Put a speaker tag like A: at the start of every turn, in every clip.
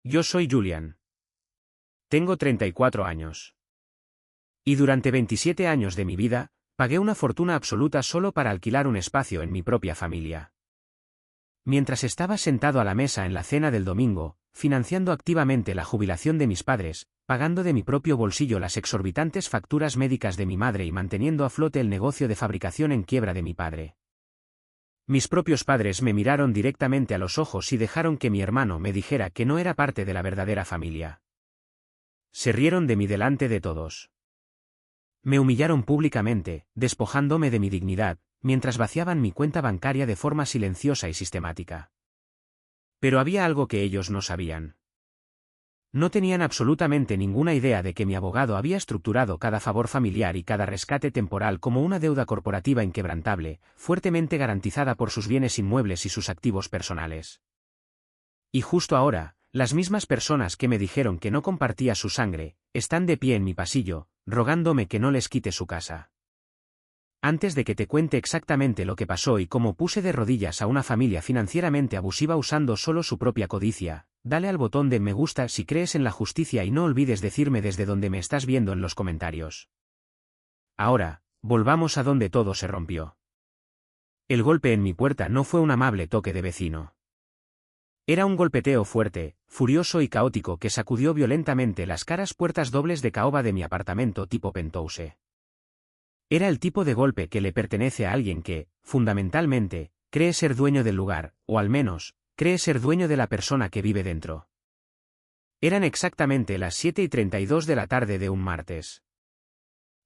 A: Yo soy Julian. Tengo 34 años. Y durante 27 años de mi vida, pagué una fortuna absoluta solo para alquilar un espacio en mi propia familia. Mientras estaba sentado a la mesa en la cena del domingo, financiando activamente la jubilación de mis padres, pagando de mi propio bolsillo las exorbitantes facturas médicas de mi madre y manteniendo a flote el negocio de fabricación en quiebra de mi padre. Mis propios padres me miraron directamente a los ojos y dejaron que mi hermano me dijera que no era parte de la verdadera familia. Se rieron de mí delante de todos. Me humillaron públicamente, despojándome de mi dignidad, mientras vaciaban mi cuenta bancaria de forma silenciosa y sistemática. Pero había algo que ellos no sabían. No tenían absolutamente ninguna idea de que mi abogado había estructurado cada favor familiar y cada rescate temporal como una deuda corporativa inquebrantable, fuertemente garantizada por sus bienes inmuebles y sus activos personales. Y justo ahora, las mismas personas que me dijeron que no compartía su sangre, están de pie en mi pasillo, rogándome que no les quite su casa. Antes de que te cuente exactamente lo que pasó y cómo puse de rodillas a una familia financieramente abusiva usando solo su propia codicia, dale al botón de me gusta si crees en la justicia y no olvides decirme desde dónde me estás viendo en los comentarios. Ahora, volvamos a donde todo se rompió. El golpe en mi puerta no fue un amable toque de vecino. Era un golpeteo fuerte, furioso y caótico que sacudió violentamente las caras puertas dobles de caoba de mi apartamento tipo penthouse. Era el tipo de golpe que le pertenece a alguien que, fundamentalmente, cree ser dueño del lugar, o al menos, cree ser dueño de la persona que vive dentro. Eran exactamente las 7:32 de la tarde de un martes.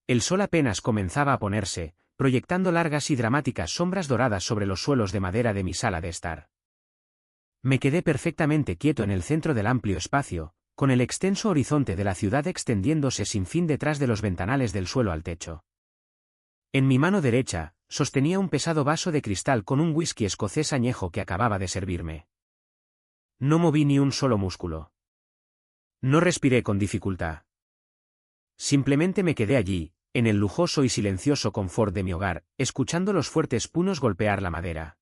A: El sol apenas comenzaba a ponerse, proyectando largas y dramáticas sombras doradas sobre los suelos de madera de mi sala de estar. Me quedé perfectamente quieto en el centro del amplio espacio, con el extenso horizonte de la ciudad extendiéndose sin fin detrás de los ventanales del suelo al techo. En mi mano derecha, sostenía un pesado vaso de cristal con un whisky escocés añejo que acababa de servirme. No moví ni un solo músculo. No respiré con dificultad. Simplemente me quedé allí, en el lujoso y silencioso confort de mi hogar, escuchando los fuertes puños golpear la madera.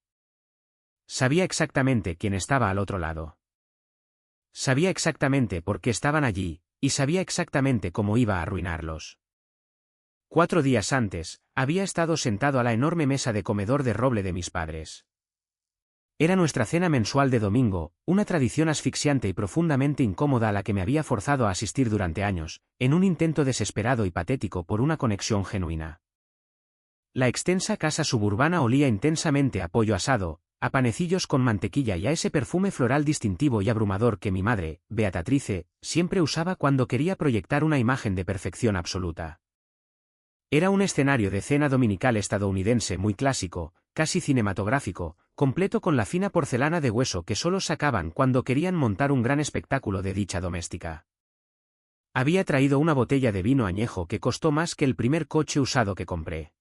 A: Sabía exactamente quién estaba al otro lado. Sabía exactamente por qué estaban allí, y sabía exactamente cómo iba a arruinarlos. 4 días antes, había estado sentado a la enorme mesa de comedor de roble de mis padres. Era nuestra cena mensual de domingo, una tradición asfixiante y profundamente incómoda a la que me había forzado a asistir durante años, en un intento desesperado y patético por una conexión genuina. La extensa casa suburbana olía intensamente a pollo asado, a panecillos con mantequilla y a ese perfume floral distintivo y abrumador que mi madre, Beatrice, siempre usaba cuando quería proyectar una imagen de perfección absoluta. Era un escenario de cena dominical estadounidense muy clásico, casi cinematográfico, completo con la fina porcelana de hueso que solo sacaban cuando querían montar un gran espectáculo de dicha doméstica. Había traído una botella de vino añejo que costó más que el primer coche usado que compré.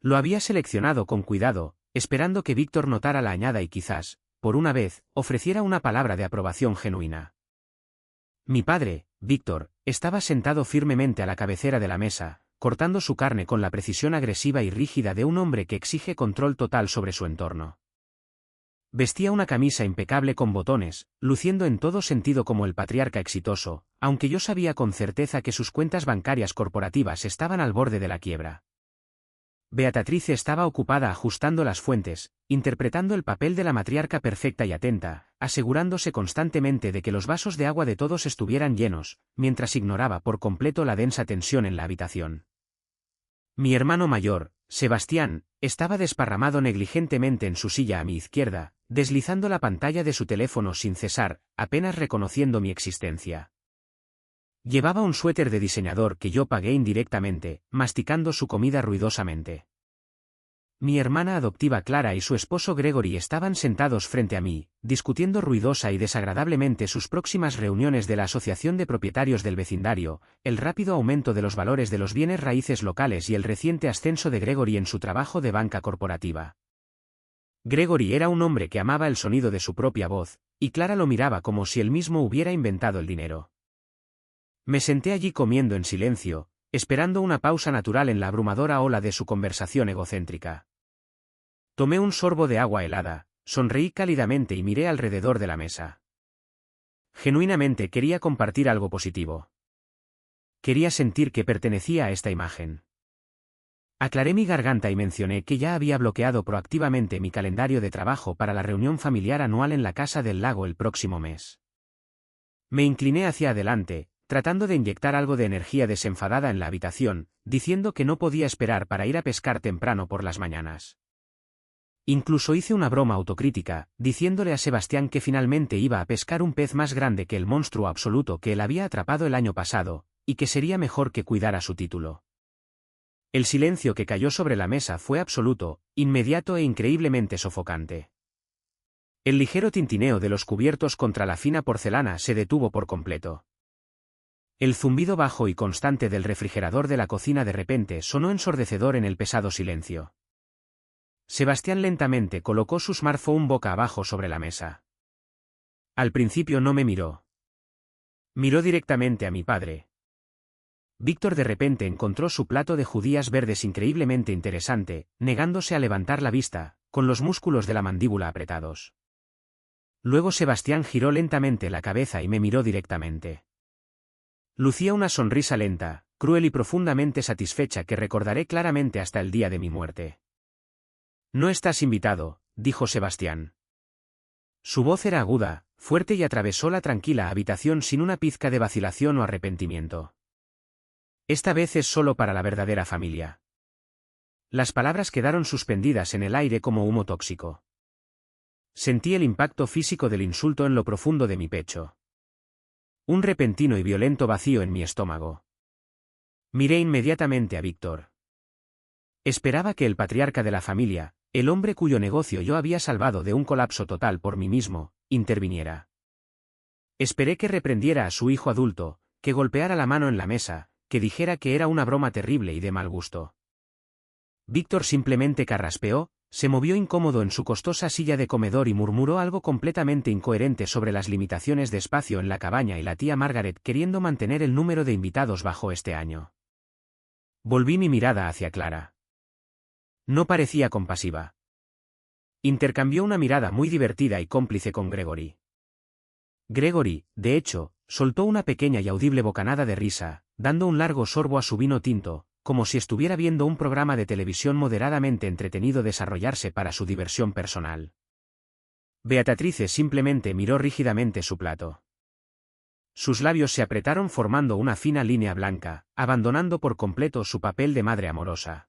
A: Lo había seleccionado con cuidado, esperando que Víctor notara la añada y quizás, por una vez, ofreciera una palabra de aprobación genuina. Mi padre, Víctor, estaba sentado firmemente a la cabecera de la mesa, cortando su carne con la precisión agresiva y rígida de un hombre que exige control total sobre su entorno. Vestía una camisa impecable con botones, luciendo en todo sentido como el patriarca exitoso, aunque yo sabía con certeza que sus cuentas bancarias corporativas estaban al borde de la quiebra. Beatrice estaba ocupada ajustando las fuentes, interpretando el papel de la matriarca perfecta y atenta, asegurándose constantemente de que los vasos de agua de todos estuvieran llenos, mientras ignoraba por completo la densa tensión en la habitación. Mi hermano mayor, Sebastián, estaba desparramado negligentemente en su silla a mi izquierda, deslizando la pantalla de su teléfono sin cesar, apenas reconociendo mi existencia. Llevaba un suéter de diseñador que yo pagué indirectamente, masticando su comida ruidosamente. Mi hermana adoptiva Clara y su esposo Gregory estaban sentados frente a mí, discutiendo ruidosa y desagradablemente sus próximas reuniones de la Asociación de Propietarios del Vecindario, el rápido aumento de los valores de los bienes raíces locales y el reciente ascenso de Gregory en su trabajo de banca corporativa. Gregory era un hombre que amaba el sonido de su propia voz, y Clara lo miraba como si él mismo hubiera inventado el dinero. Me senté allí comiendo en silencio, esperando una pausa natural en la abrumadora ola de su conversación egocéntrica. Tomé un sorbo de agua helada, sonreí cálidamente y miré alrededor de la mesa. Genuinamente quería compartir algo positivo. Quería sentir que pertenecía a esta imagen. Aclaré mi garganta y mencioné que ya había bloqueado proactivamente mi calendario de trabajo para la reunión familiar anual en la Casa del Lago el próximo mes. Me incliné hacia adelante, tratando de inyectar algo de energía desenfadada en la habitación, diciendo que no podía esperar para ir a pescar temprano por las mañanas. Incluso hice una broma autocrítica, diciéndole a Sebastián que finalmente iba a pescar un pez más grande que el monstruo absoluto que él había atrapado el año pasado, y que sería mejor que cuidara su título. El silencio que cayó sobre la mesa fue absoluto, inmediato e increíblemente sofocante. El ligero tintineo de los cubiertos contra la fina porcelana se detuvo por completo. El zumbido bajo y constante del refrigerador de la cocina de repente sonó ensordecedor en el pesado silencio. Sebastián lentamente colocó su smartphone boca abajo sobre la mesa. Al principio no me miró. Miró directamente a mi padre. Víctor de repente encontró su plato de judías verdes increíblemente interesante, negándose a levantar la vista, con los músculos de la mandíbula apretados. Luego Sebastián giró lentamente la cabeza y me miró directamente. Lucía una sonrisa lenta, cruel y profundamente satisfecha que recordaré claramente hasta el día de mi muerte. No estás invitado, dijo Sebastián. Su voz era aguda, fuerte y atravesó la tranquila habitación sin una pizca de vacilación o arrepentimiento. Esta vez es solo para la verdadera familia. Las palabras quedaron suspendidas en el aire como humo tóxico. Sentí el impacto físico del insulto en lo profundo de mi pecho. Un repentino y violento vacío en mi estómago. Miré inmediatamente a Víctor. Esperaba que el patriarca de la familia, el hombre cuyo negocio yo había salvado de un colapso total por mí mismo, interviniera. Esperé que reprendiera a su hijo adulto, que golpeara la mano en la mesa, que dijera que era una broma terrible y de mal gusto. Víctor simplemente carraspeó, se movió incómodo en su costosa silla de comedor y murmuró algo completamente incoherente sobre las limitaciones de espacio en la cabaña y la tía Margaret queriendo mantener el número de invitados bajo este año. Volví mi mirada hacia Clara. No parecía compasiva. Intercambió una mirada muy divertida y cómplice con Gregory. Gregory, de hecho, soltó una pequeña y audible bocanada de risa, dando un largo sorbo a su vino tinto, como si estuviera viendo un programa de televisión moderadamente entretenido desarrollarse para su diversión personal. Beatrice simplemente miró rígidamente su plato. Sus labios se apretaron formando una fina línea blanca, abandonando por completo su papel de madre amorosa.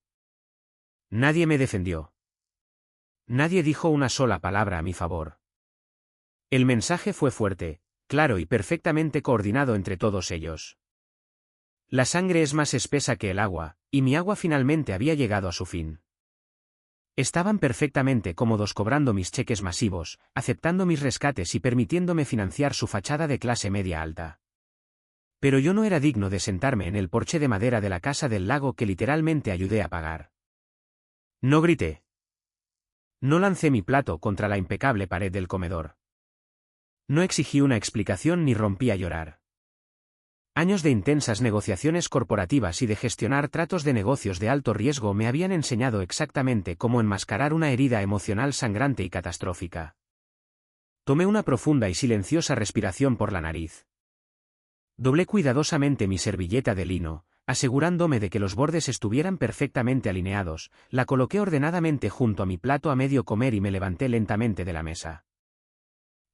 A: Nadie me defendió. Nadie dijo una sola palabra a mi favor. El mensaje fue fuerte, claro y perfectamente coordinado entre todos ellos. La sangre es más espesa que el agua, y mi agua finalmente había llegado a su fin. Estaban perfectamente cómodos cobrando mis cheques masivos, aceptando mis rescates y permitiéndome financiar su fachada de clase media alta. Pero yo no era digno de sentarme en el porche de madera de la Casa del Lago que literalmente ayudé a pagar. No grité. No lancé mi plato contra la impecable pared del comedor. No exigí una explicación ni rompí a llorar. Años de intensas negociaciones corporativas y de gestionar tratos de negocios de alto riesgo me habían enseñado exactamente cómo enmascarar una herida emocional sangrante y catastrófica. Tomé una profunda y silenciosa respiración por la nariz. Doblé cuidadosamente mi servilleta de lino, asegurándome de que los bordes estuvieran perfectamente alineados, la coloqué ordenadamente junto a mi plato a medio comer y me levanté lentamente de la mesa.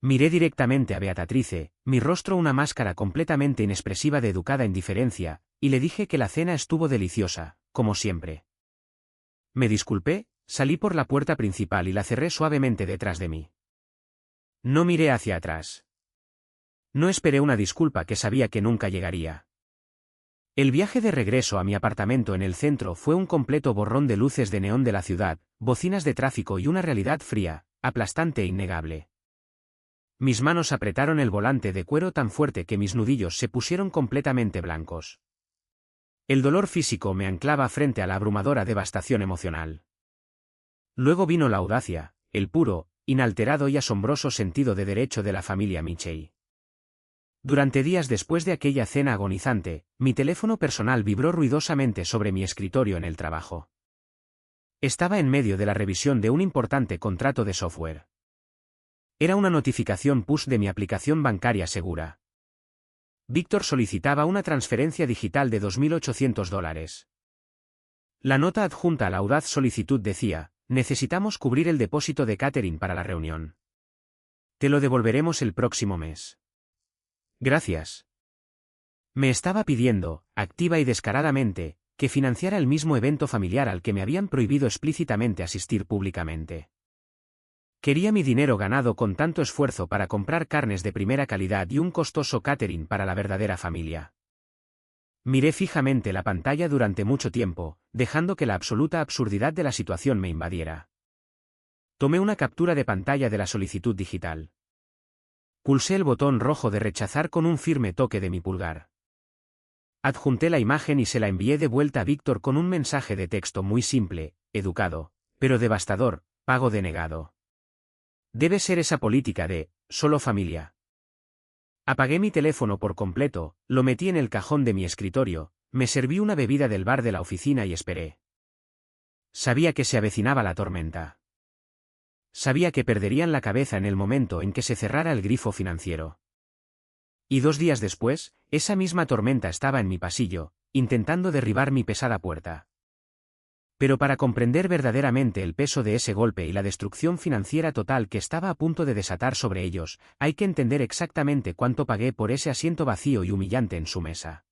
A: Miré directamente a Beatrice, mi rostro una máscara completamente inexpresiva de educada indiferencia, y le dije que la cena estuvo deliciosa, como siempre. Me disculpé, salí por la puerta principal y la cerré suavemente detrás de mí. No miré hacia atrás. No esperé una disculpa que sabía que nunca llegaría. El viaje de regreso a mi apartamento en el centro fue un completo borrón de luces de neón de la ciudad, bocinas de tráfico y una realidad fría, aplastante e innegable. Mis manos apretaron el volante de cuero tan fuerte que mis nudillos se pusieron completamente blancos. El dolor físico me anclaba frente a la abrumadora devastación emocional. Luego vino la audacia, el puro, inalterado y asombroso sentido de derecho de la familia Michei. Durante días después de aquella cena agonizante, mi teléfono personal vibró ruidosamente sobre mi escritorio en el trabajo. Estaba en medio de la revisión de un importante contrato de software. Era una notificación push de mi aplicación bancaria segura. Víctor solicitaba una transferencia digital de $2.800. La nota adjunta a la audaz solicitud decía: necesitamos cubrir el depósito de catering para la reunión. Te lo devolveremos el próximo mes. Gracias. Me estaba pidiendo, activa y descaradamente, que financiara el mismo evento familiar al que me habían prohibido explícitamente asistir públicamente. Quería mi dinero ganado con tanto esfuerzo para comprar carnes de primera calidad y un costoso catering para la verdadera familia. Miré fijamente la pantalla durante mucho tiempo, dejando que la absoluta absurdidad de la situación me invadiera. Tomé una captura de pantalla de la solicitud digital. Pulsé el botón rojo de rechazar con un firme toque de mi pulgar. Adjunté la imagen y se la envié de vuelta a Víctor con un mensaje de texto muy simple, educado, pero devastador: pago denegado. Debe ser esa política de solo familia. Apagué mi teléfono por completo, lo metí en el cajón de mi escritorio, me serví una bebida del bar de la oficina y esperé. Sabía que se avecinaba la tormenta. Sabía que perderían la cabeza en el momento en que se cerrara el grifo financiero. Y 2 días después, esa misma tormenta estaba en mi pasillo, intentando derribar mi pesada puerta. Pero para comprender verdaderamente el peso de ese golpe y la destrucción financiera total que estaba a punto de desatar sobre ellos, hay que entender exactamente cuánto pagué por ese asiento vacío y humillante en su mesa.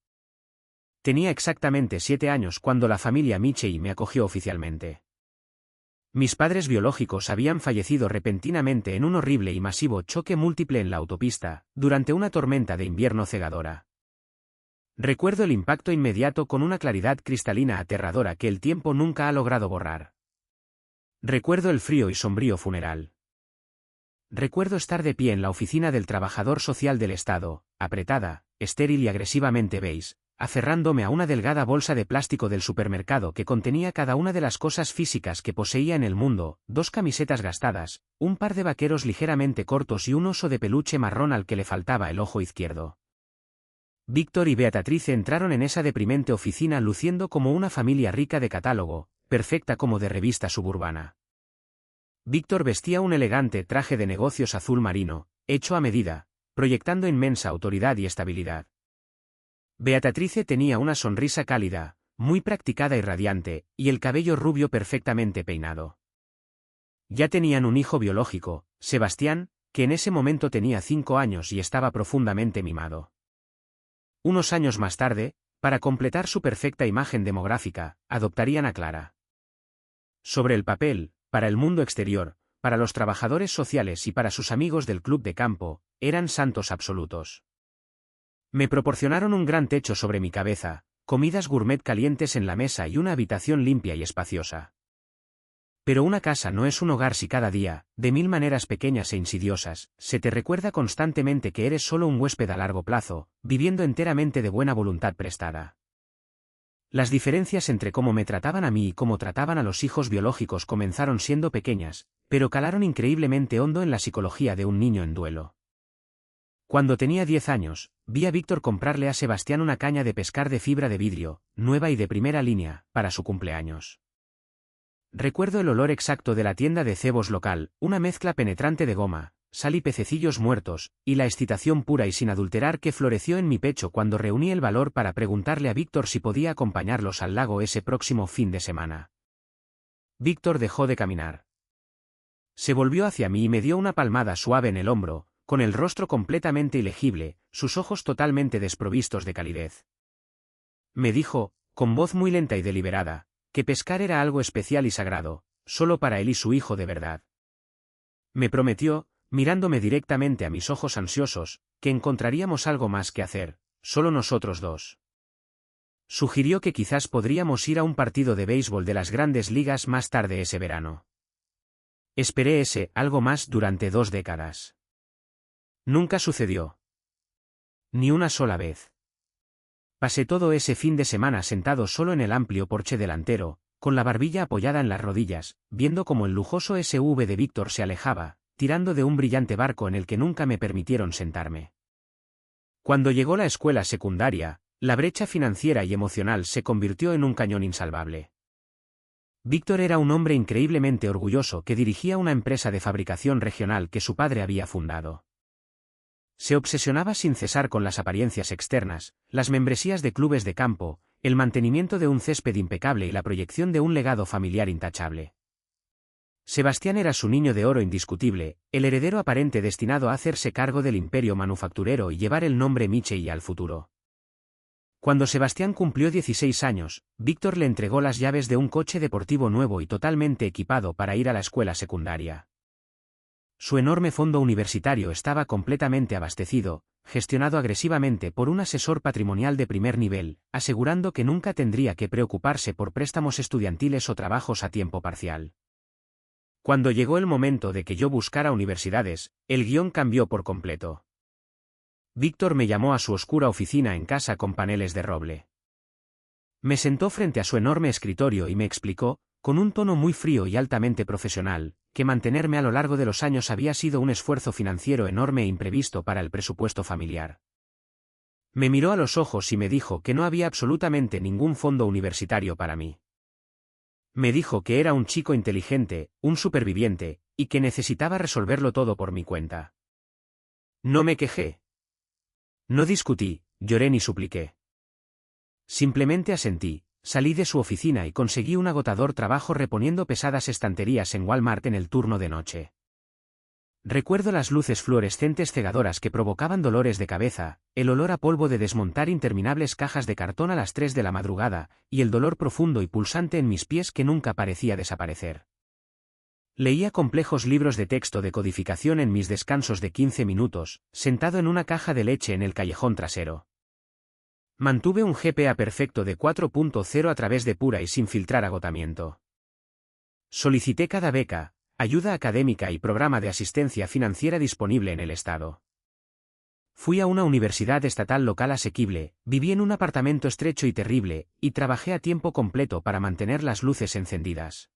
A: Tenía exactamente 7 años cuando la familia Michey me acogió oficialmente. Mis padres biológicos habían fallecido repentinamente en un horrible y masivo choque múltiple en la autopista, durante una tormenta de invierno cegadora. Recuerdo el impacto inmediato con una claridad cristalina aterradora que el tiempo nunca ha logrado borrar. Recuerdo el frío y sombrío funeral. Recuerdo estar de pie en la oficina del trabajador social del Estado, apretada, estéril y agresivamente beige, aferrándome a una delgada bolsa de plástico del supermercado que contenía cada una de las cosas físicas que poseía en el mundo: 2 camisetas gastadas, un par de vaqueros ligeramente cortos y un oso de peluche marrón al que le faltaba el ojo izquierdo. Víctor y Beatrice entraron en esa deprimente oficina luciendo como una familia rica de catálogo, perfecta como de revista suburbana. Víctor vestía un elegante traje de negocios azul marino, hecho a medida, proyectando inmensa autoridad y estabilidad. Beatrice tenía una sonrisa cálida, muy practicada y radiante, y el cabello rubio perfectamente peinado. Ya tenían un hijo biológico, Sebastián, que en ese momento tenía 5 años y estaba profundamente mimado. Unos años más tarde, para completar su perfecta imagen demográfica, adoptarían a Clara. Sobre el papel, para el mundo exterior, para los trabajadores sociales y para sus amigos del club de campo, eran santos absolutos. Me proporcionaron un gran techo sobre mi cabeza, comidas gourmet calientes en la mesa y una habitación limpia y espaciosa. Pero una casa no es un hogar si cada día, de 1000 maneras pequeñas e insidiosas, se te recuerda constantemente que eres solo un huésped a largo plazo, viviendo enteramente de buena voluntad prestada. Las diferencias entre cómo me trataban a mí y cómo trataban a los hijos biológicos comenzaron siendo pequeñas, pero calaron increíblemente hondo en la psicología de un niño en duelo. Cuando tenía 10 años, vi a Víctor comprarle a Sebastián una caña de pescar de fibra de vidrio, nueva y de primera línea, para su cumpleaños. Recuerdo el olor exacto de la tienda de cebos local, una mezcla penetrante de goma, sal y pececillos muertos, y la excitación pura y sin adulterar que floreció en mi pecho cuando reuní el valor para preguntarle a Víctor si podía acompañarlos al lago ese próximo fin de semana. Víctor dejó de caminar. Se volvió hacia mí y me dio una palmada suave en el hombro, con el rostro completamente ilegible, sus ojos totalmente desprovistos de calidez. Me dijo, con voz muy lenta y deliberada, que pescar era algo especial y sagrado, solo para él y su hijo de verdad. Me prometió, mirándome directamente a mis ojos ansiosos, que encontraríamos algo más que hacer, solo nosotros dos. Sugirió que quizás podríamos ir a un partido de béisbol de las grandes ligas más tarde ese verano. Esperé ese algo más durante 2 décadas. Nunca sucedió. Ni una sola vez. Pasé todo ese fin de semana sentado solo en el amplio porche delantero, con la barbilla apoyada en las rodillas, viendo cómo el lujoso SUV de Víctor se alejaba, tirando de un brillante barco en el que nunca me permitieron sentarme. Cuando llegó la escuela secundaria, la brecha financiera y emocional se convirtió en un cañón insalvable. Víctor era un hombre increíblemente orgulloso que dirigía una empresa de fabricación regional que su padre había fundado. Se obsesionaba sin cesar con las apariencias externas, las membresías de clubes de campo, el mantenimiento de un césped impecable y la proyección de un legado familiar intachable. Sebastián era su niño de oro indiscutible, el heredero aparente destinado a hacerse cargo del imperio manufacturero y llevar el nombre Michei al futuro. Cuando Sebastián cumplió 16 años, Víctor le entregó las llaves de un coche deportivo nuevo y totalmente equipado para ir a la escuela secundaria. Su enorme fondo universitario estaba completamente abastecido, gestionado agresivamente por un asesor patrimonial de primer nivel, asegurando que nunca tendría que preocuparse por préstamos estudiantiles o trabajos a tiempo parcial. Cuando llegó el momento de que yo buscara universidades, el guión cambió por completo. Víctor me llamó a su oscura oficina en casa con paneles de roble. Me sentó frente a su enorme escritorio y me explicó, con un tono muy frío y altamente profesional, que mantenerme a lo largo de los años había sido un esfuerzo financiero enorme e imprevisto para el presupuesto familiar. Me miró a los ojos y me dijo que no había absolutamente ningún fondo universitario para mí. Me dijo que era un chico inteligente, un superviviente, y que necesitaba resolverlo todo por mi cuenta. No me quejé. No discutí, lloré ni supliqué. Simplemente asentí, salí de su oficina y conseguí un agotador trabajo reponiendo pesadas estanterías en Walmart en el turno de noche. Recuerdo las luces fluorescentes cegadoras que provocaban dolores de cabeza, el olor a polvo de desmontar interminables cajas de cartón a las 3 de la madrugada, y el dolor profundo y pulsante en mis pies que nunca parecía desaparecer. Leía complejos libros de texto de codificación en mis descansos de 15 minutos, sentado en una caja de leche en el callejón trasero. Mantuve un GPA perfecto de 4.0 a través de pura y sin filtrar agotamiento. Solicité cada beca, ayuda académica y programa de asistencia financiera disponible en el estado. Fui a una universidad estatal local asequible, viví en un apartamento estrecho y terrible, y trabajé a tiempo completo para mantener las luces encendidas.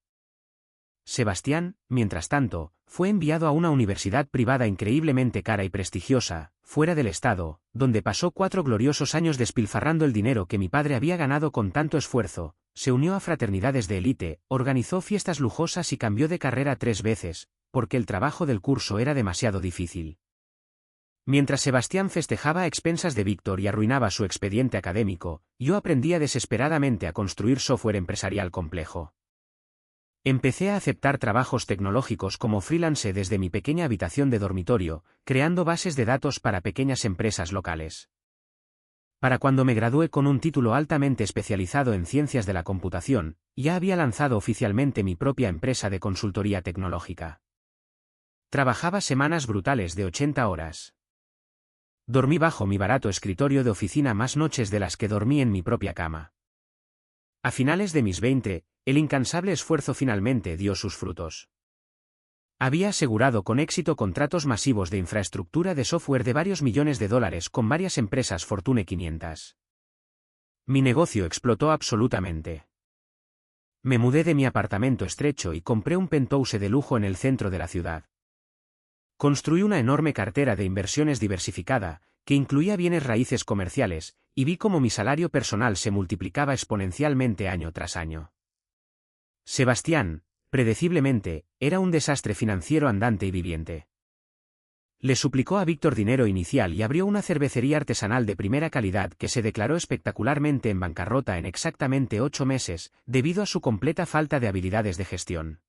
A: Sebastián, mientras tanto, fue enviado a una universidad privada increíblemente cara y prestigiosa, fuera del estado, donde pasó 4 gloriosos años despilfarrando el dinero que mi padre había ganado con tanto esfuerzo, se unió a fraternidades de élite, organizó fiestas lujosas y cambió de carrera 3 veces, porque el trabajo del curso era demasiado difícil. Mientras Sebastián festejaba a expensas de Víctor y arruinaba su expediente académico, yo aprendía desesperadamente a construir software empresarial complejo. Empecé a aceptar trabajos tecnológicos como freelance desde mi pequeña habitación de dormitorio, creando bases de datos para pequeñas empresas locales. Para cuando me gradué con un título altamente especializado en ciencias de la computación, ya había lanzado oficialmente mi propia empresa de consultoría tecnológica. Trabajaba semanas brutales de 80 horas. Dormí bajo mi barato escritorio de oficina más noches de las que dormí en mi propia cama. A finales de mis 20, el incansable esfuerzo finalmente dio sus frutos. Había asegurado con éxito contratos masivos de infraestructura de software de varios millones de dólares con varias empresas Fortune 500. Mi negocio explotó absolutamente. Me mudé de mi apartamento estrecho y compré un penthouse de lujo en el centro de la ciudad. Construí una enorme cartera de inversiones diversificada, que incluía bienes raíces comerciales, y vi cómo mi salario personal se multiplicaba exponencialmente año tras año. Sebastián, predeciblemente, era un desastre financiero andante y viviente. Le suplicó a Víctor dinero inicial y abrió una cervecería artesanal de primera calidad que se declaró espectacularmente en bancarrota en exactamente 8 meses, debido a su completa falta de habilidades de gestión.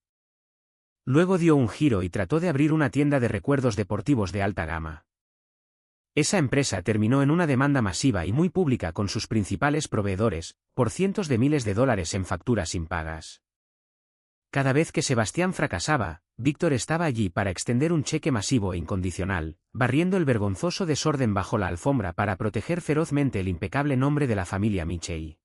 A: Luego dio un giro y trató de abrir una tienda de recuerdos deportivos de alta gama. Esa empresa terminó en una demanda masiva y muy pública con sus principales proveedores, por cientos de miles de dólares en facturas impagas. Cada vez que Sebastián fracasaba, Víctor estaba allí para extender un cheque masivo e incondicional, barriendo el vergonzoso desorden bajo la alfombra para proteger ferozmente el impecable nombre de la familia Michei.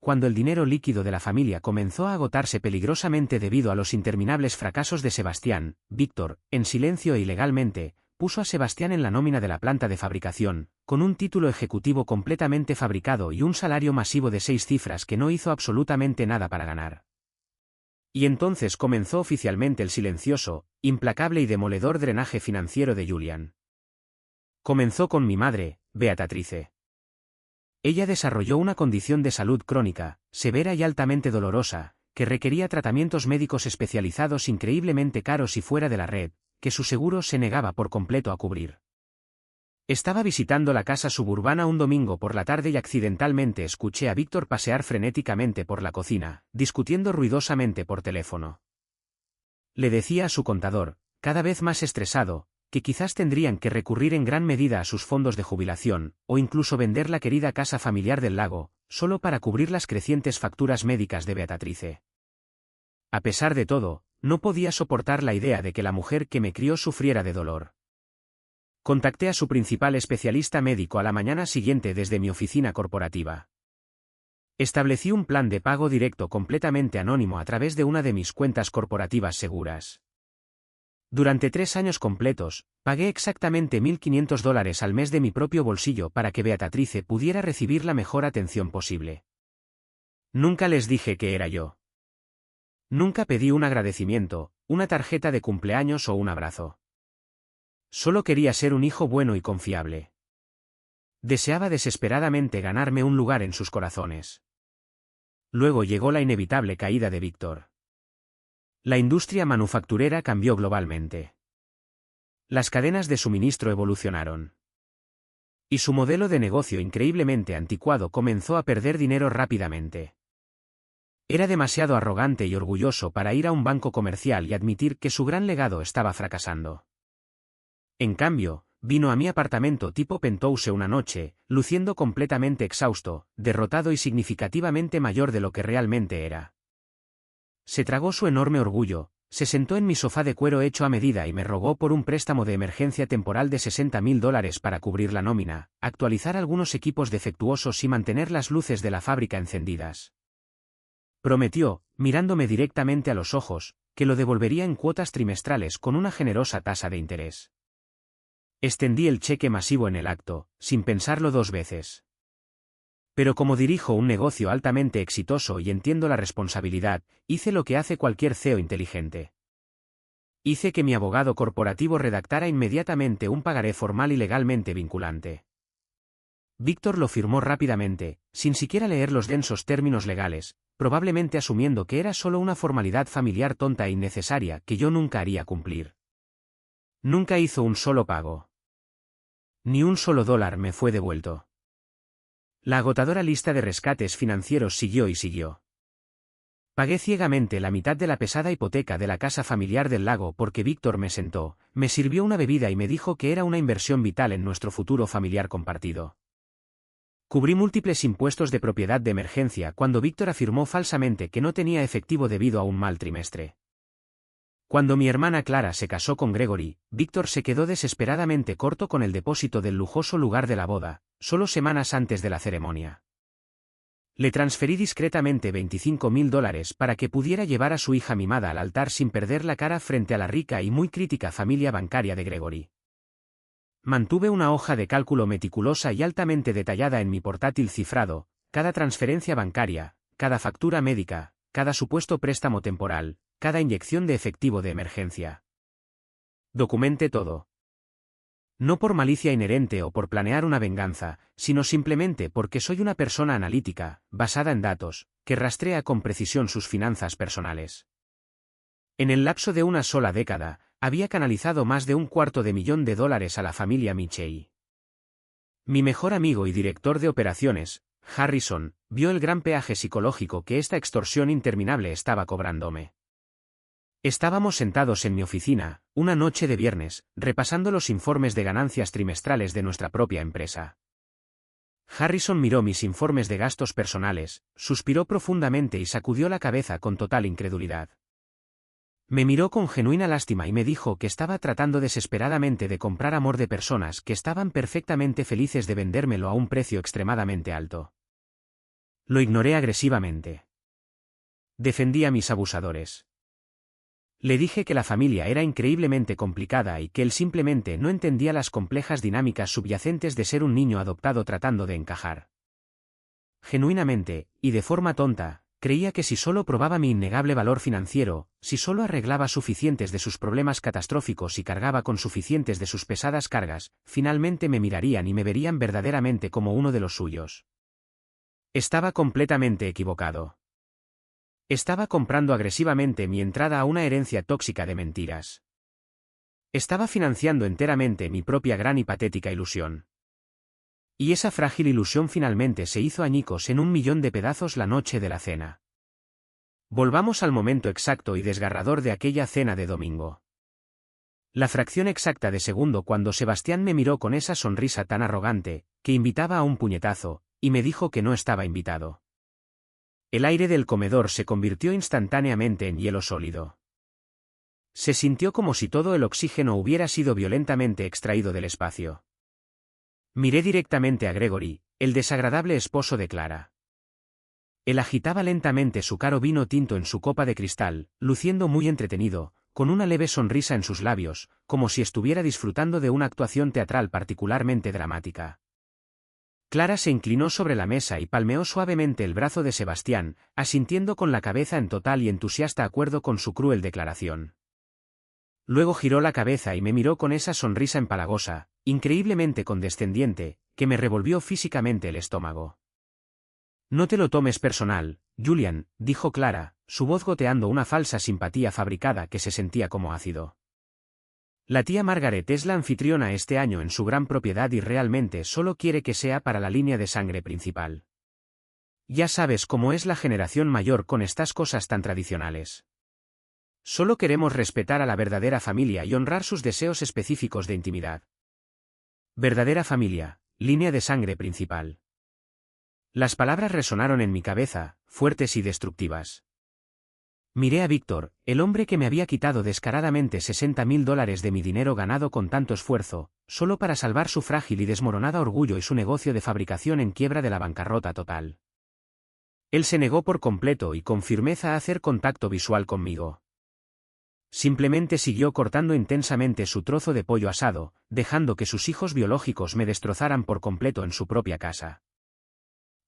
A: Cuando el dinero líquido de la familia comenzó a agotarse peligrosamente debido a los interminables fracasos de Sebastián, Víctor, en silencio e ilegalmente, puso a Sebastián en la nómina de la planta de fabricación, con un título ejecutivo completamente fabricado y un salario masivo de 6 cifras que no hizo absolutamente nada para ganar. Y entonces comenzó oficialmente el silencioso, implacable y demoledor drenaje financiero de Julian. Comenzó con mi madre, Beatrice. Ella desarrolló una condición de salud crónica, severa y altamente dolorosa, que requería tratamientos médicos especializados increíblemente caros y fuera de la red, que su seguro se negaba por completo a cubrir. Estaba visitando la casa suburbana un domingo por la tarde y accidentalmente escuché a Víctor pasear frenéticamente por la cocina, discutiendo ruidosamente por teléfono. Le decía a su contador, cada vez más estresado, que quizás tendrían que recurrir en gran medida a sus fondos de jubilación, o incluso vender la querida casa familiar del lago, solo para cubrir las crecientes facturas médicas de Beatrice. A pesar de todo, no podía soportar la idea de que la mujer que me crió sufriera de dolor. Contacté a su principal especialista médico a la mañana siguiente desde mi oficina corporativa. Establecí un plan de pago directo completamente anónimo a través de una de mis cuentas corporativas seguras. Durante 3 años completos, pagué exactamente $1.500 al mes de mi propio bolsillo para que Beatrice pudiera recibir la mejor atención posible. Nunca les dije que era yo. Nunca pedí un agradecimiento, una tarjeta de cumpleaños o un abrazo. Solo quería ser un hijo bueno y confiable. Deseaba desesperadamente ganarme un lugar en sus corazones. Luego llegó la inevitable caída de Víctor. La industria manufacturera cambió globalmente. Las cadenas de suministro evolucionaron. Y su modelo de negocio increíblemente anticuado comenzó a perder dinero rápidamente. Era demasiado arrogante y orgulloso para ir a un banco comercial y admitir que su gran legado estaba fracasando. En cambio, vino a mi apartamento tipo penthouse una noche, luciendo completamente exhausto, derrotado y significativamente mayor de lo que realmente era. Se tragó su enorme orgullo, se sentó en mi sofá de cuero hecho a medida y me rogó por un préstamo de emergencia temporal de $60.000 para cubrir la nómina, actualizar algunos equipos defectuosos y mantener las luces de la fábrica encendidas. Prometió, mirándome directamente a los ojos, que lo devolvería en cuotas trimestrales con una generosa tasa de interés. Extendí el cheque masivo en el acto, sin pensarlo 2 veces. Pero como dirijo un negocio altamente exitoso y entiendo la responsabilidad, hice lo que hace cualquier CEO inteligente. Hice que mi abogado corporativo redactara inmediatamente un pagaré formal y legalmente vinculante. Víctor lo firmó rápidamente, sin siquiera leer los densos términos legales, probablemente asumiendo que era solo una formalidad familiar tonta e innecesaria que yo nunca haría cumplir. Nunca hizo un solo pago. Ni un solo dólar me fue devuelto. La agotadora lista de rescates financieros siguió y siguió. Pagué ciegamente la mitad de la pesada hipoteca de la casa familiar del lago porque Víctor me sentó, me sirvió una bebida y me dijo que era una inversión vital en nuestro futuro familiar compartido. Cubrí múltiples impuestos de propiedad de emergencia cuando Víctor afirmó falsamente que no tenía efectivo debido a un mal trimestre. Cuando mi hermana Clara se casó con Gregory, Víctor se quedó desesperadamente corto con el depósito del lujoso lugar de la boda, solo semanas antes de la ceremonia. Le transferí discretamente $25.000 para que pudiera llevar a su hija mimada al altar sin perder la cara frente a la rica y muy crítica familia bancaria de Gregory. Mantuve una hoja de cálculo meticulosa y altamente detallada en mi portátil cifrado, cada transferencia bancaria, cada factura médica, cada supuesto préstamo temporal, cada inyección de efectivo de emergencia. Documenté todo. No por malicia inherente o por planear una venganza, sino simplemente porque soy una persona analítica, basada en datos, que rastrea con precisión sus finanzas personales. En el lapso de una sola década, había canalizado más de $250.000 a la familia Michei. Mi mejor amigo y director de operaciones, Harrison, vio el gran peaje psicológico que esta extorsión interminable estaba cobrándome. Estábamos sentados en mi oficina, una noche de viernes, repasando los informes de ganancias trimestrales de nuestra propia empresa. Harrison miró mis informes de gastos personales, suspiró profundamente y sacudió la cabeza con total incredulidad. Me miró con genuina lástima y me dijo que estaba tratando desesperadamente de comprar amor de personas que estaban perfectamente felices de vendérmelo a un precio extremadamente alto. Lo ignoré agresivamente. Defendí a mis abusadores. Le dije que la familia era increíblemente complicada y que él simplemente no entendía las complejas dinámicas subyacentes de ser un niño adoptado tratando de encajar. Genuinamente, y de forma tonta, creía que si solo probaba mi innegable valor financiero, si solo arreglaba suficientes de sus problemas catastróficos y cargaba con suficientes de sus pesadas cargas, finalmente me mirarían y me verían verdaderamente como uno de los suyos. Estaba completamente equivocado. Estaba comprando agresivamente mi entrada a una herencia tóxica de mentiras. Estaba financiando enteramente mi propia gran y patética ilusión. Y esa frágil ilusión finalmente se hizo añicos en 1.000.000 de pedazos la noche de la cena. Volvamos al momento exacto y desgarrador de aquella cena de domingo. La fracción exacta de segundo cuando Sebastián me miró con esa sonrisa tan arrogante, que invitaba a un puñetazo, y me dijo que no estaba invitado. El aire del comedor se convirtió instantáneamente en hielo sólido. Se sintió como si todo el oxígeno hubiera sido violentamente extraído del espacio. Miré directamente a Gregory, el desagradable esposo de Clara. Él agitaba lentamente su caro vino tinto en su copa de cristal, luciendo muy entretenido, con una leve sonrisa en sus labios, como si estuviera disfrutando de una actuación teatral particularmente dramática. Clara se inclinó sobre la mesa y palmeó suavemente el brazo de Sebastián, asintiendo con la cabeza en total y entusiasta acuerdo con su cruel declaración. Luego giró la cabeza y me miró con esa sonrisa empalagosa, increíblemente condescendiente, que me revolvió físicamente el estómago. No te lo tomes personal, Julian, dijo Clara, su voz goteando una falsa simpatía fabricada que se sentía como ácido. La tía Margaret es la anfitriona este año en su gran propiedad y realmente solo quiere que sea para la línea de sangre principal. Ya sabes cómo es la generación mayor con estas cosas tan tradicionales. Solo queremos respetar a la verdadera familia y honrar sus deseos específicos de intimidad. Verdadera familia, línea de sangre principal. Las palabras resonaron en mi cabeza, fuertes y destructivas. Miré a Víctor, el hombre que me había quitado descaradamente $60.000 de mi dinero ganado con tanto esfuerzo, solo para salvar su frágil y desmoronada orgullo y su negocio de fabricación en quiebra de la bancarrota total. Él se negó por completo y con firmeza a hacer contacto visual conmigo. Simplemente siguió cortando intensamente su trozo de pollo asado, dejando que sus hijos biológicos me destrozaran por completo en su propia casa.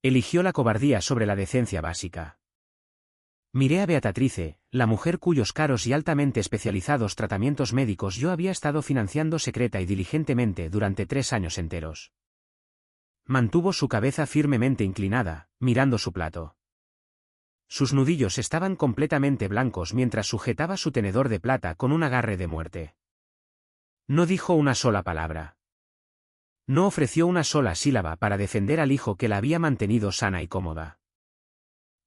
A: Eligió la cobardía sobre la decencia básica. Miré a Beatrice, la mujer cuyos caros y altamente especializados tratamientos médicos yo había estado financiando secreta y diligentemente durante 3 años enteros. Mantuvo su cabeza firmemente inclinada, mirando su plato. Sus nudillos estaban completamente blancos mientras sujetaba su tenedor de plata con un agarre de muerte. No dijo una sola palabra. No ofreció una sola sílaba para defender al hijo que la había mantenido sana y cómoda.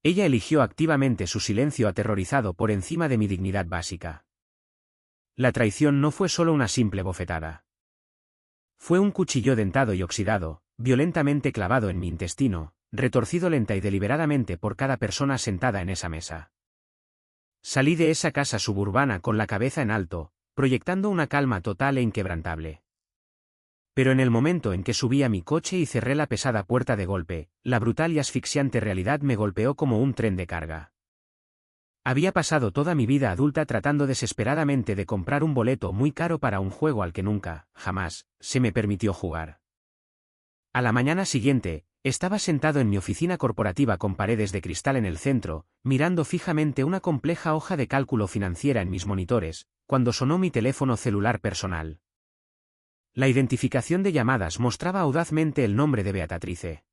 A: Ella eligió activamente su silencio aterrorizado por encima de mi dignidad básica. La traición no fue solo una simple bofetada. Fue un cuchillo dentado y oxidado, violentamente clavado en mi intestino, retorcido lenta y deliberadamente por cada persona sentada en esa mesa. Salí de esa casa suburbana con la cabeza en alto, proyectando una calma total e inquebrantable. Pero en el momento en que subí a mi coche y cerré la pesada puerta de golpe, la brutal y asfixiante realidad me golpeó como un tren de carga. Había pasado toda mi vida adulta tratando desesperadamente de comprar un boleto muy caro para un juego al que nunca, jamás, se me permitió jugar. A la mañana siguiente, estaba sentado en mi oficina corporativa con paredes de cristal en el centro, mirando fijamente una compleja hoja de cálculo financiera en mis monitores, cuando sonó mi teléfono celular personal. La identificación de llamadas mostraba audazmente el nombre de Beatrice.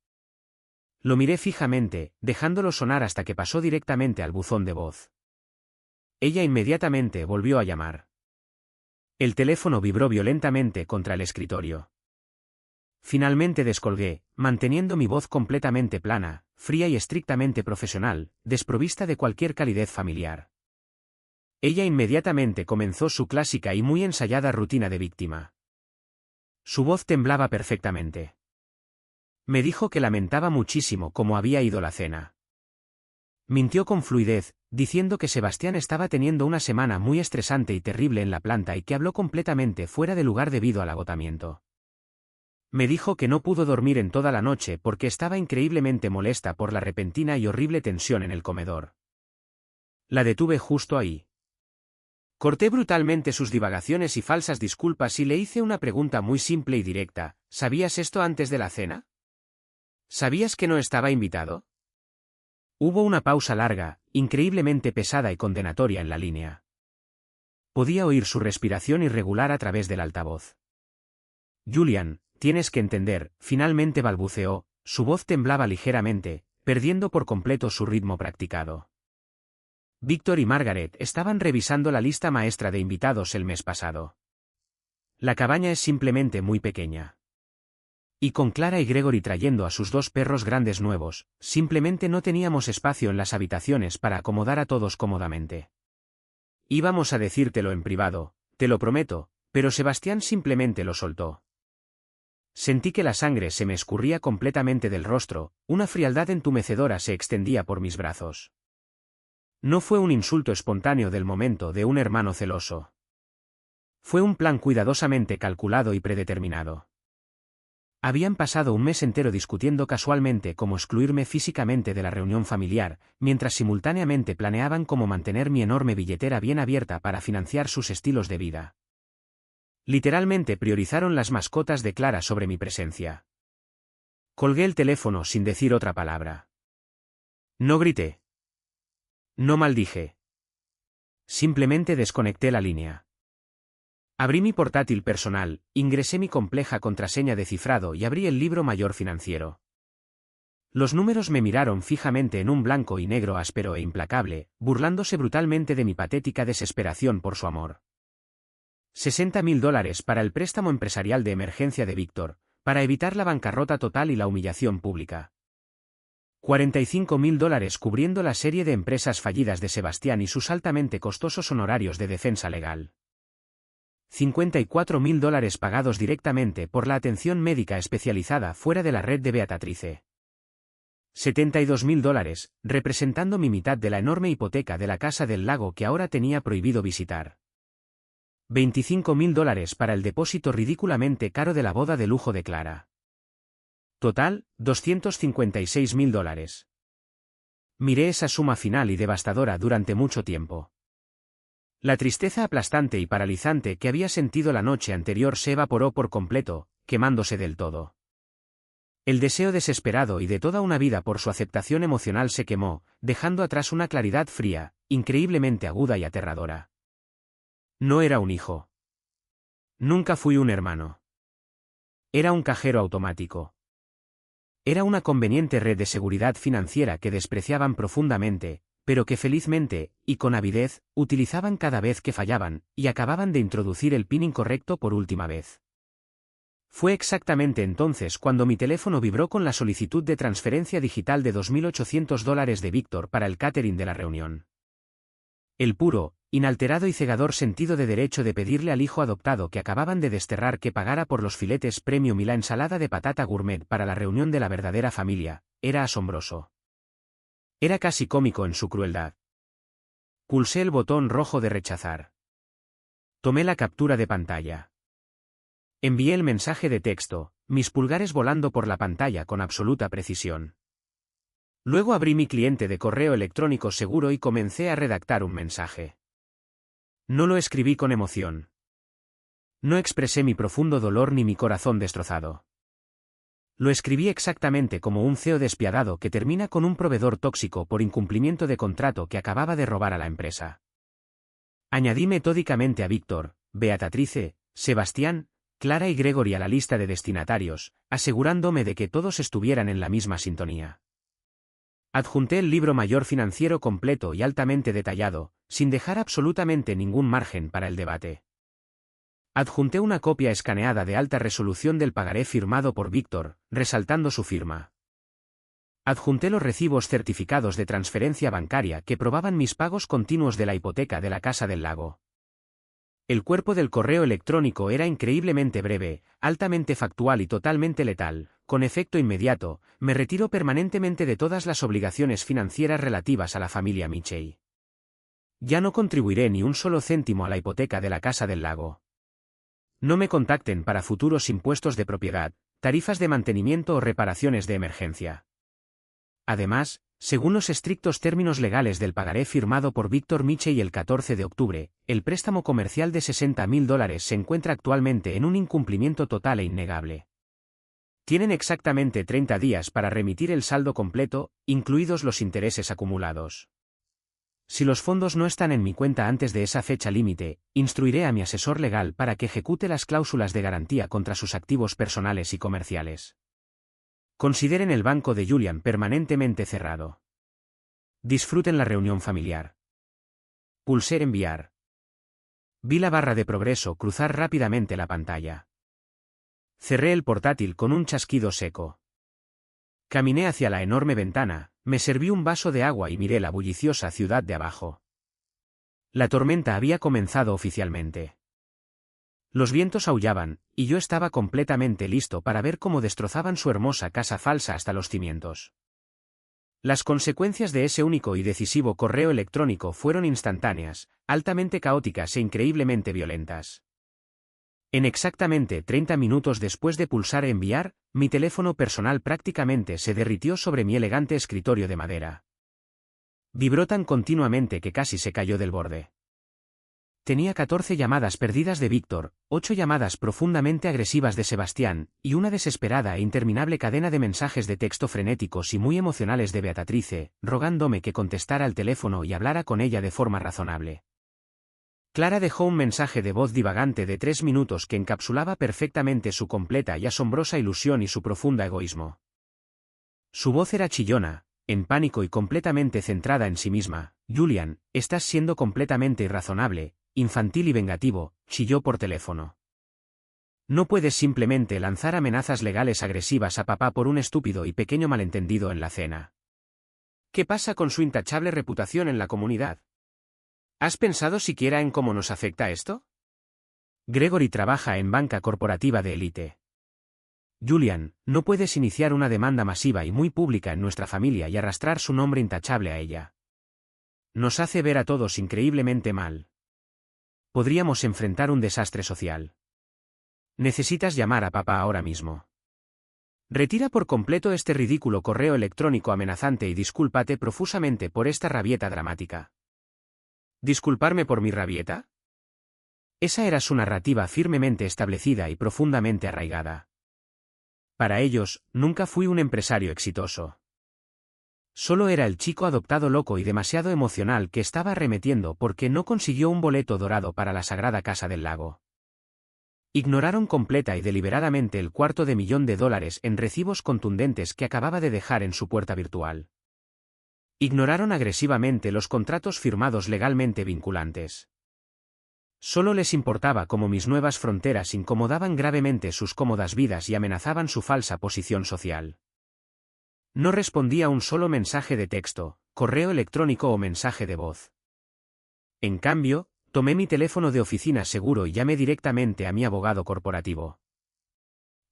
A: Lo miré fijamente, dejándolo sonar hasta que pasó directamente al buzón de voz. Ella inmediatamente volvió a llamar. El teléfono vibró violentamente contra el escritorio. Finalmente descolgué, manteniendo mi voz completamente plana, fría y estrictamente profesional, desprovista de cualquier calidez familiar. Ella inmediatamente comenzó su clásica y muy ensayada rutina de víctima. Su voz temblaba perfectamente. Me dijo que lamentaba muchísimo cómo había ido la cena. Mintió con fluidez, diciendo que Sebastián estaba teniendo una semana muy estresante y terrible en la planta y que habló completamente fuera de lugar debido al agotamiento. Me dijo que no pudo dormir en toda la noche porque estaba increíblemente molesta por la repentina y horrible tensión en el comedor. La detuve justo ahí. Corté brutalmente sus divagaciones y falsas disculpas y le hice una pregunta muy simple y directa: ¿sabías esto antes de la cena? ¿Sabías que no estaba invitado? Hubo una pausa larga, increíblemente pesada y condenatoria en la línea. Podía oír su respiración irregular a través del altavoz. Julian, tienes que entender, finalmente balbuceó, su voz temblaba ligeramente, perdiendo por completo su ritmo practicado. Víctor y Margaret estaban revisando la lista maestra de invitados el mes pasado. La cabaña es simplemente muy pequeña. Y con Clara y Gregory trayendo a sus 2 perros grandes nuevos, simplemente no teníamos espacio en las habitaciones para acomodar a todos cómodamente. Íbamos a decírtelo en privado, te lo prometo, pero Sebastián simplemente lo soltó. Sentí que la sangre se me escurría completamente del rostro, una frialdad entumecedora se extendía por mis brazos. No fue un insulto espontáneo del momento de un hermano celoso. Fue un plan cuidadosamente calculado y predeterminado. Habían pasado un mes entero discutiendo casualmente cómo excluirme físicamente de la reunión familiar, mientras simultáneamente planeaban cómo mantener mi enorme billetera bien abierta para financiar sus estilos de vida. Literalmente priorizaron las mascotas de Clara sobre mi presencia. Colgué el teléfono sin decir otra palabra. No grité. No maldije. Simplemente desconecté la línea. Abrí mi portátil personal, ingresé mi compleja contraseña de cifrado y abrí el libro mayor financiero. Los números me miraron fijamente en un blanco y negro áspero e implacable, burlándose brutalmente de mi patética desesperación por su amor. $60.000 para el préstamo empresarial de emergencia de Víctor, para evitar la bancarrota total y la humillación pública. $45.000 cubriendo la serie de empresas fallidas de Sebastián y sus altamente costosos honorarios de defensa legal. $54.000 pagados directamente por la atención médica especializada fuera de la red de Beatatrice. $72.000, representando mi mitad de la enorme hipoteca de la Casa del Lago que ahora tenía prohibido visitar. $25.000 para el depósito ridículamente caro de la boda de lujo de Clara. Total, $256.000. Miré esa suma final y devastadora durante mucho tiempo. La tristeza aplastante y paralizante que había sentido la noche anterior se evaporó por completo, quemándose del todo. El deseo desesperado y de toda una vida por su aceptación emocional se quemó, dejando atrás una claridad fría, increíblemente aguda y aterradora. No era un hijo. Nunca fui un hermano. Era un cajero automático. Era una conveniente red de seguridad financiera que despreciaban profundamente, pero que felizmente, y con avidez, utilizaban cada vez que fallaban, y acababan de introducir el PIN incorrecto por última vez. Fue exactamente entonces cuando mi teléfono vibró con la solicitud de transferencia digital de $2.800 de Víctor para el catering de la reunión. El puro, inalterado y cegador sentido de derecho de pedirle al hijo adoptado que acababan de desterrar que pagara por los filetes premium y la ensalada de patata gourmet para la reunión de la verdadera familia, era asombroso. Era casi cómico en su crueldad. Pulsé el botón rojo de rechazar. Tomé la captura de pantalla. Envié el mensaje de texto, mis pulgares volando por la pantalla con absoluta precisión. Luego abrí mi cliente de correo electrónico seguro y comencé a redactar un mensaje. No lo escribí con emoción. No expresé mi profundo dolor ni mi corazón destrozado. Lo escribí exactamente como un CEO despiadado que termina con un proveedor tóxico por incumplimiento de contrato que acababa de robar a la empresa. Añadí metódicamente a Víctor, Beatatrice, Sebastián, Clara y Gregory a la lista de destinatarios, asegurándome de que todos estuvieran en la misma sintonía. Adjunté el libro mayor financiero completo y altamente detallado, sin dejar absolutamente ningún margen para el debate. Adjunté una copia escaneada de alta resolución del pagaré firmado por Víctor, resaltando su firma. Adjunté los recibos certificados de transferencia bancaria que probaban mis pagos continuos de la hipoteca de la Casa del Lago. El cuerpo del correo electrónico era increíblemente breve, altamente factual y totalmente letal. Con efecto inmediato, me retiro permanentemente de todas las obligaciones financieras relativas a la familia Michey. Ya no contribuiré ni un solo céntimo a la hipoteca de la Casa del Lago. No me contacten para futuros impuestos de propiedad, tarifas de mantenimiento o reparaciones de emergencia. Además, según los estrictos términos legales del pagaré firmado por Víctor Michey el 14 de octubre, el préstamo comercial de $60.000 se encuentra actualmente en un incumplimiento total e innegable. Tienen exactamente 30 días para remitir el saldo completo, incluidos los intereses acumulados. Si los fondos no están en mi cuenta antes de esa fecha límite, instruiré a mi asesor legal para que ejecute las cláusulas de garantía contra sus activos personales y comerciales. Consideren el banco de Julian permanentemente cerrado. Disfruten la reunión familiar. Pulsé enviar. Vi la barra de progreso cruzar rápidamente la pantalla. Cerré el portátil con un chasquido seco. Caminé hacia la enorme ventana, me serví un vaso de agua y miré la bulliciosa ciudad de abajo. La tormenta había comenzado oficialmente. Los vientos aullaban, y yo estaba completamente listo para ver cómo destrozaban su hermosa casa falsa hasta los cimientos. Las consecuencias de ese único y decisivo correo electrónico fueron instantáneas, altamente caóticas e increíblemente violentas. En exactamente 30 minutos después de pulsar enviar, mi teléfono personal prácticamente se derritió sobre mi elegante escritorio de madera. Vibró tan continuamente que casi se cayó del borde. Tenía 14 llamadas perdidas de Víctor, 8 llamadas profundamente agresivas de Sebastián, y una desesperada e interminable cadena de mensajes de texto frenéticos y muy emocionales de Beatrice, rogándome que contestara al teléfono y hablara con ella de forma razonable. Clara dejó un mensaje de voz divagante de 3 minutos que encapsulaba perfectamente su completa y asombrosa ilusión y su profunda egoísmo. Su voz era chillona, en pánico y completamente centrada en sí misma. Julian, estás siendo completamente irrazonable, infantil y vengativo, chilló por teléfono. No puedes simplemente lanzar amenazas legales agresivas a papá por un estúpido y pequeño malentendido en la cena. ¿Qué pasa con su intachable reputación en la comunidad? ¿Has pensado siquiera en cómo nos afecta esto? Gregory trabaja en banca corporativa de élite. Julian, no puedes iniciar una demanda masiva y muy pública en nuestra familia y arrastrar su nombre intachable a ella. Nos hace ver a todos increíblemente mal. Podríamos enfrentar un desastre social. Necesitas llamar a papá ahora mismo. Retira por completo este ridículo correo electrónico amenazante y discúlpate profusamente por esta rabieta dramática. ¿Disculparme por mi rabieta? Esa era su narrativa firmemente establecida y profundamente arraigada. Para ellos, nunca fui un empresario exitoso. Solo era el chico adoptado loco y demasiado emocional que estaba arremetiendo porque no consiguió un boleto dorado para la Sagrada Casa del Lago. Ignoraron completa y deliberadamente el $250,000 en recibos contundentes que acababa de dejar en su puerta virtual. Ignoraron agresivamente los contratos firmados legalmente vinculantes. Solo les importaba cómo mis nuevas fronteras incomodaban gravemente sus cómodas vidas y amenazaban su falsa posición social. No respondí a un solo mensaje de texto, correo electrónico o mensaje de voz. En cambio, tomé mi teléfono de oficina seguro y llamé directamente a mi abogado corporativo.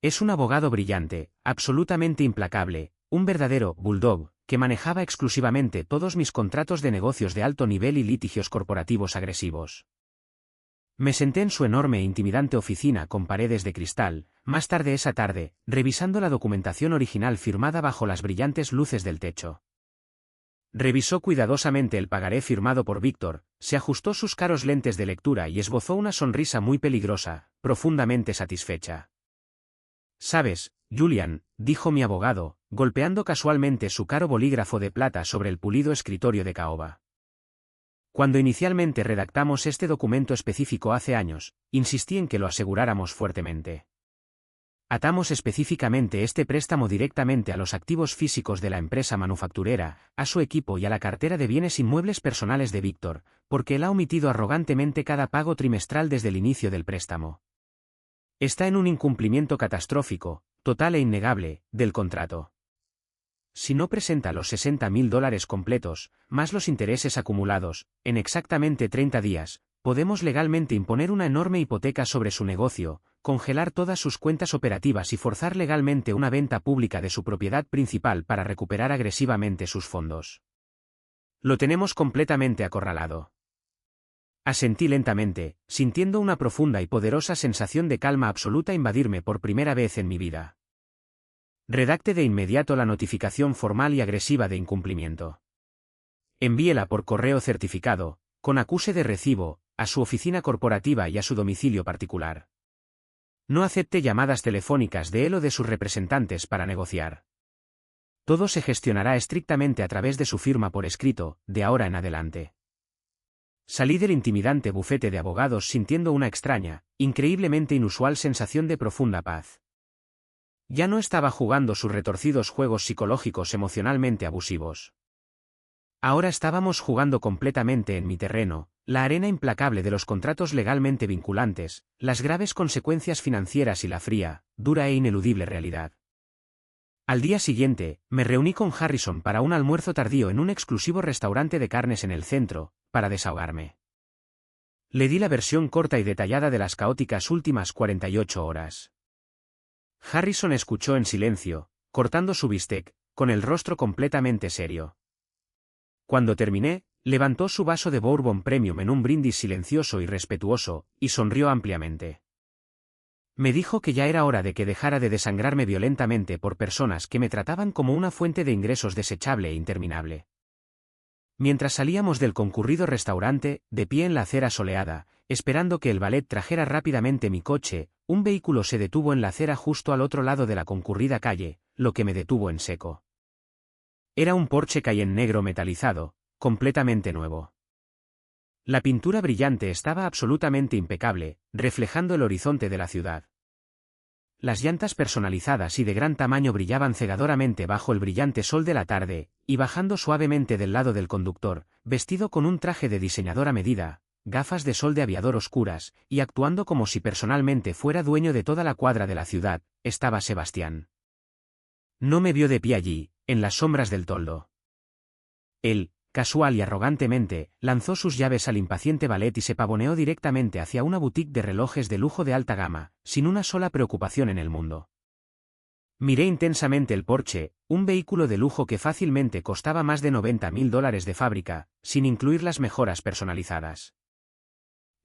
A: Es un abogado brillante, absolutamente implacable, un verdadero bulldog, que manejaba exclusivamente todos mis contratos de negocios de alto nivel y litigios corporativos agresivos. Me senté en su enorme e intimidante oficina con paredes de cristal, más tarde esa tarde, revisando la documentación original firmada bajo las brillantes luces del techo. Revisó cuidadosamente el pagaré firmado por Víctor, se ajustó sus caros lentes de lectura y esbozó una sonrisa muy peligrosa, profundamente satisfecha. «Sabes, Julian», dijo mi abogado, golpeando casualmente su caro bolígrafo de plata sobre el pulido escritorio de caoba. Cuando inicialmente redactamos este documento específico hace años, insistí en que lo aseguráramos fuertemente. Atamos específicamente este préstamo directamente a los activos físicos de la empresa manufacturera, a su equipo y a la cartera de bienes inmuebles personales de Víctor, porque él ha omitido arrogantemente cada pago trimestral desde el inicio del préstamo. Está en un incumplimiento catastrófico, total e innegable, del contrato. Si no presenta los $60,000 completos, más los intereses acumulados, en exactamente 30 días, podemos legalmente imponer una enorme hipoteca sobre su negocio, congelar todas sus cuentas operativas y forzar legalmente una venta pública de su propiedad principal para recuperar agresivamente sus fondos. Lo tenemos completamente acorralado. Asentí lentamente, sintiendo una profunda y poderosa sensación de calma absoluta invadirme por primera vez en mi vida. Redacte de inmediato la notificación formal y agresiva de incumplimiento. Envíela por correo certificado, con acuse de recibo, a su oficina corporativa y a su domicilio particular. No acepte llamadas telefónicas de él o de sus representantes para negociar. Todo se gestionará estrictamente a través de su firma por escrito, de ahora en adelante. Salí del intimidante bufete de abogados sintiendo una extraña, increíblemente inusual sensación de profunda paz. Ya no estaba jugando sus retorcidos juegos psicológicos emocionalmente abusivos. Ahora estábamos jugando completamente en mi terreno, La arena implacable de los contratos legalmente vinculantes, las graves consecuencias financieras y la fría, dura e ineludible realidad. Al día siguiente, me reuní con Harrison para un almuerzo tardío en un exclusivo restaurante de carnes en el centro, para desahogarme. Le di la versión corta y detallada de las caóticas últimas 48 horas. Harrison escuchó en silencio, cortando su bistec, con el rostro completamente serio. Cuando terminé, levantó su vaso de Bourbon Premium en un brindis silencioso y respetuoso, y sonrió ampliamente. Me dijo que ya era hora de que dejara de desangrarme violentamente por personas que me trataban como una fuente de ingresos desechable e interminable. Mientras salíamos del concurrido restaurante, de pie en la acera soleada, esperando que el valet trajera rápidamente mi coche, un vehículo se detuvo en la acera justo al otro lado de la concurrida calle, lo que me detuvo en seco. Era un Porsche Cayenne negro metalizado, completamente nuevo. La pintura brillante estaba absolutamente impecable, reflejando el horizonte de la ciudad. Las llantas personalizadas y de gran tamaño brillaban cegadoramente bajo el brillante sol de la tarde, y bajando suavemente del lado del conductor, vestido con un traje de diseñador a medida, gafas de sol de aviador oscuras, y actuando como si personalmente fuera dueño de toda la cuadra de la ciudad, estaba Sebastián. No me vio de pie allí, en las sombras del toldo. Él, casual y arrogantemente, lanzó sus llaves al impaciente valet y se pavoneó directamente hacia una boutique de relojes de lujo de alta gama, sin una sola preocupación en el mundo. Miré intensamente el Porsche, un vehículo de lujo que fácilmente costaba más de $90.000 de fábrica, sin incluir las mejoras personalizadas.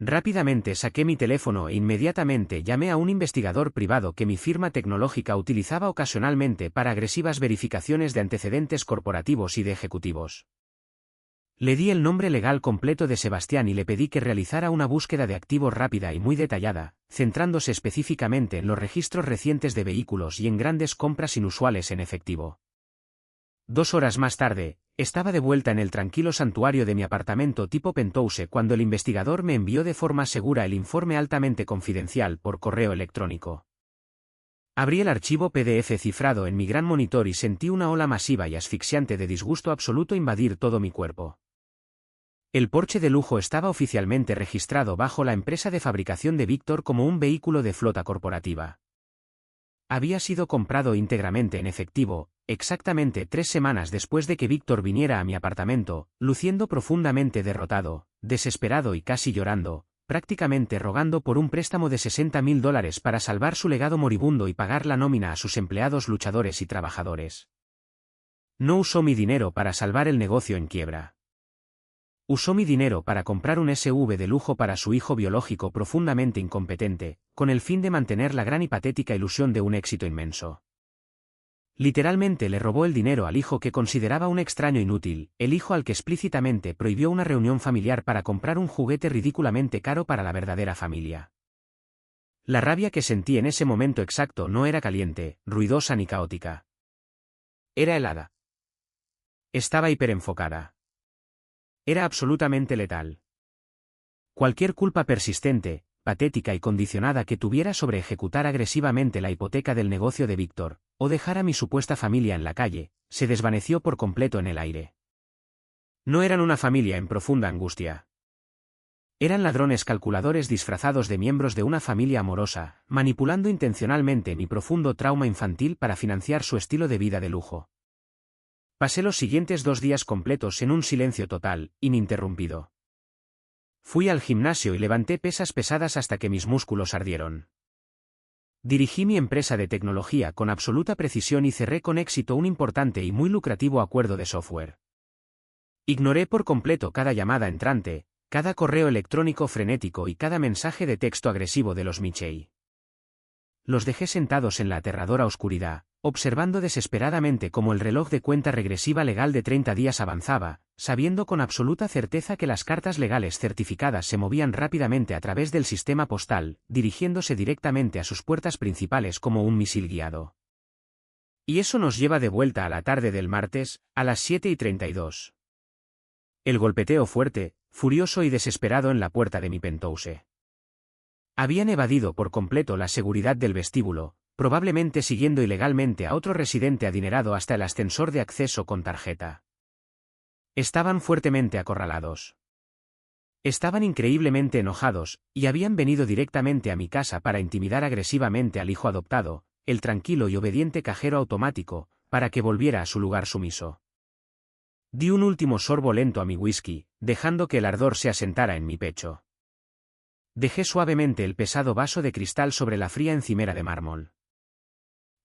A: Rápidamente saqué mi teléfono e inmediatamente llamé a un investigador privado que mi firma tecnológica utilizaba ocasionalmente para agresivas verificaciones de antecedentes corporativos y de ejecutivos. Le di el nombre legal completo de Sebastián y le pedí que realizara una búsqueda de activos rápida y muy detallada, centrándose específicamente en los registros recientes de vehículos y en grandes compras inusuales en efectivo. 2 horas más tarde, estaba de vuelta en el tranquilo santuario de mi apartamento tipo penthouse cuando el investigador me envió de forma segura el informe altamente confidencial por correo electrónico. Abrí el archivo PDF cifrado en mi gran monitor y sentí una ola masiva y asfixiante de disgusto absoluto invadir todo mi cuerpo. El Porsche de lujo estaba oficialmente registrado bajo la empresa de fabricación de Víctor como un vehículo de flota corporativa. Había sido comprado íntegramente en efectivo, exactamente 3 semanas después de que Víctor viniera a mi apartamento, luciendo profundamente derrotado, desesperado y casi llorando, prácticamente rogando por un préstamo de $60.000 para salvar su legado moribundo y pagar la nómina a sus empleados luchadores y trabajadores. No usó mi dinero para salvar el negocio en quiebra. Usó mi dinero para comprar un SUV de lujo para su hijo biológico profundamente incompetente, con el fin de mantener la gran y patética ilusión de un éxito inmenso. Literalmente le robó el dinero al hijo que consideraba un extraño inútil, el hijo al que explícitamente prohibió una reunión familiar para comprar un juguete ridículamente caro para la verdadera familia. La rabia que sentí en ese momento exacto no era caliente, ruidosa ni caótica. Era helada. Estaba hiperenfocada. Era absolutamente letal. Cualquier culpa persistente, patética y condicionada que tuviera sobre ejecutar agresivamente la hipoteca del negocio de Víctor, o dejar a mi supuesta familia en la calle, se desvaneció por completo en el aire. No eran una familia en profunda angustia. Eran ladrones calculadores disfrazados de miembros de una familia amorosa, manipulando intencionalmente mi profundo trauma infantil para financiar su estilo de vida de lujo. Pasé los siguientes 2 días completos en un silencio total, ininterrumpido. Fui al gimnasio y levanté pesas pesadas hasta que mis músculos ardieron. Dirigí mi empresa de tecnología con absoluta precisión y cerré con éxito un importante y muy lucrativo acuerdo de software. Ignoré por completo cada llamada entrante, cada correo electrónico frenético y cada mensaje de texto agresivo de los Michei. Los dejé sentados en la aterradora oscuridad, observando desesperadamente cómo el reloj de cuenta regresiva legal de 30 días avanzaba, sabiendo con absoluta certeza que las cartas legales certificadas se movían rápidamente a través del sistema postal, dirigiéndose directamente a sus puertas principales como un misil guiado. Y eso nos lleva de vuelta a la tarde del martes, a las 7:32. El golpeteo fuerte, furioso y desesperado en la puerta de mi penthouse. Habían evadido por completo la seguridad del vestíbulo, probablemente siguiendo ilegalmente a otro residente adinerado hasta el ascensor de acceso con tarjeta. Estaban fuertemente acorralados. Estaban increíblemente enojados, y habían venido directamente a mi casa para intimidar agresivamente al hijo adoptado, el tranquilo y obediente cajero automático, para que volviera a su lugar sumiso. Di un último sorbo lento a mi whisky, dejando que el ardor se asentara en mi pecho. Dejé suavemente el pesado vaso de cristal sobre la fría encimera de mármol.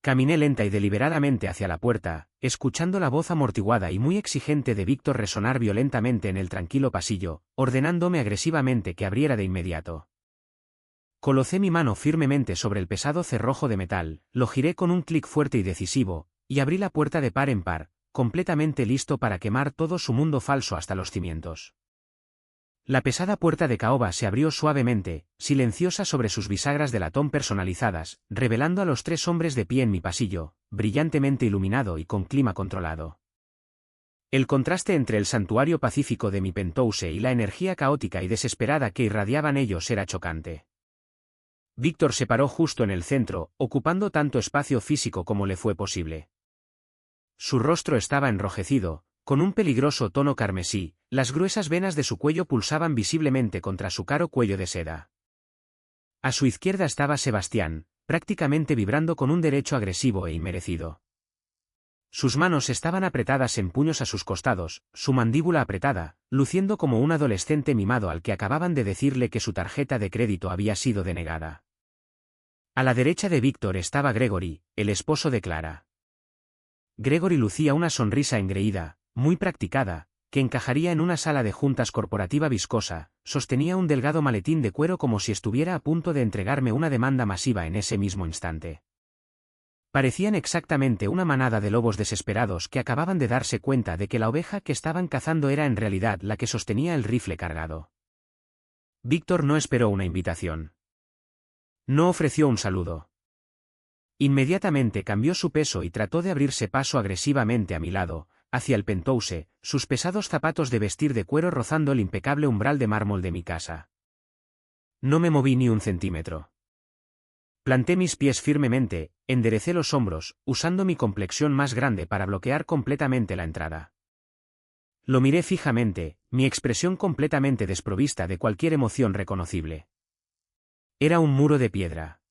A: Caminé lenta y deliberadamente hacia la puerta, escuchando la voz amortiguada y muy exigente de Víctor resonar violentamente en el tranquilo pasillo, ordenándome agresivamente que abriera de inmediato. Coloqué mi mano firmemente sobre el pesado cerrojo de metal, lo giré con un clic fuerte y decisivo, y abrí la puerta de par en par, completamente listo para quemar todo su mundo falso hasta los cimientos. La pesada puerta de caoba se abrió suavemente, silenciosa sobre sus bisagras de latón personalizadas, revelando a los 3 hombres de pie en mi pasillo, brillantemente iluminado y con clima controlado. El contraste entre el santuario pacífico de mi penthouse y la energía caótica y desesperada que irradiaban ellos era chocante. Víctor se paró justo en el centro, ocupando tanto espacio físico como le fue posible. Su rostro estaba enrojecido, con un peligroso tono carmesí, las gruesas venas de su cuello pulsaban visiblemente contra su caro cuello de seda. A su izquierda estaba Sebastián, prácticamente vibrando con un derecho agresivo e inmerecido. Sus manos estaban apretadas en puños a sus costados, su mandíbula apretada, luciendo como un adolescente mimado al que acababan de decirle que su tarjeta de crédito había sido denegada. A la derecha de Víctor estaba Gregory, el esposo de Clara. Gregory lucía una sonrisa engreída, muy practicada, que encajaría en una sala de juntas corporativa viscosa, sostenía un delgado maletín de cuero como si estuviera a punto de entregarme una demanda masiva en ese mismo instante. Parecían exactamente una manada de lobos desesperados que acababan de darse cuenta de que la oveja que estaban cazando era en realidad la que sostenía el rifle cargado. Víctor no esperó una invitación. No ofreció un saludo. Inmediatamente cambió su peso y trató de abrirse paso agresivamente a mi lado, hacia el penthouse, sus pesados zapatos de vestir de cuero rozando el impecable umbral de mármol de mi casa. No me moví ni un centímetro. Planté mis pies firmemente, enderecé los hombros, usando mi complexión más grande para bloquear completamente la entrada. Lo miré fijamente, mi expresión completamente desprovista de cualquier emoción reconocible. Era un muro de piedra.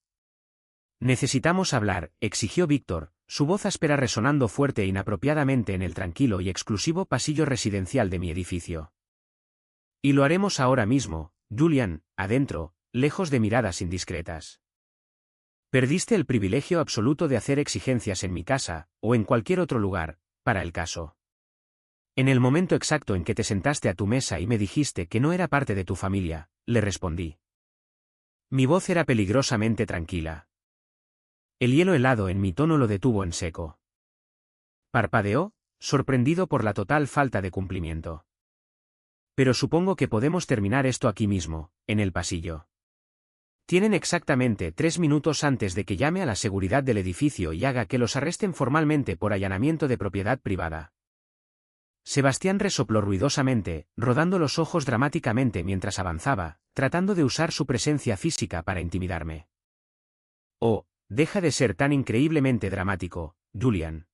A: Necesitamos hablar, exigió Víctor, su voz áspera resonando fuerte e inapropiadamente en el tranquilo y exclusivo pasillo residencial de mi edificio. Y lo haremos ahora mismo, Julian, adentro, lejos de miradas indiscretas. Perdiste el privilegio absoluto de hacer exigencias en mi casa, o en cualquier otro lugar, para el caso. En el momento exacto en que te sentaste a tu mesa y me dijiste que no era parte de tu familia, le respondí. Mi voz era peligrosamente tranquila. El hielo helado en mi tono lo detuvo en seco. Parpadeó, sorprendido por la total falta de cumplimiento. Pero supongo que podemos terminar esto aquí mismo, en el pasillo. Tienen exactamente 3 minutos antes de que llame a la seguridad del edificio y haga que los arresten formalmente por allanamiento de propiedad privada. Sebastián resopló ruidosamente, rodando los ojos dramáticamente mientras avanzaba, tratando de usar su presencia física para intimidarme. Oh, deja de ser tan increíblemente dramático, Julian.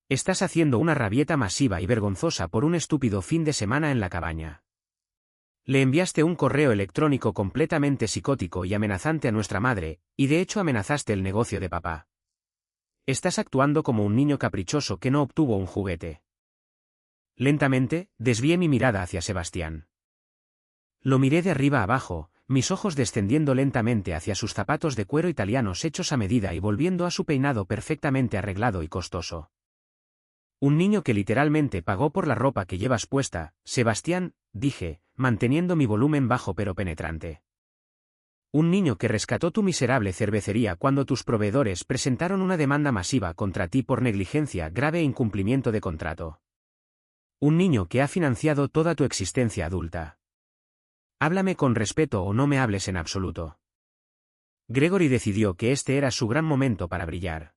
A: Estás haciendo una rabieta masiva y vergonzosa por un estúpido fin de semana en la cabaña. Le enviaste un correo electrónico completamente psicótico y amenazante a nuestra madre, y de hecho amenazaste el negocio de papá. Estás actuando como un niño caprichoso que no obtuvo un juguete. Lentamente, desvié mi mirada hacia Sebastián. Lo miré de arriba abajo, mis ojos descendiendo lentamente hacia sus zapatos de cuero italianos hechos a medida y volviendo a su peinado perfectamente arreglado y costoso. Un niño que literalmente pagó por la ropa que llevas puesta, Sebastián, dije, manteniendo mi volumen bajo pero penetrante. Un niño que rescató tu miserable cervecería cuando tus proveedores presentaron una demanda masiva contra ti por negligencia grave e incumplimiento de contrato. Un niño que ha financiado toda tu existencia adulta. Háblame con respeto o no me hables en absoluto. Gregory decidió que este era su gran momento para brillar.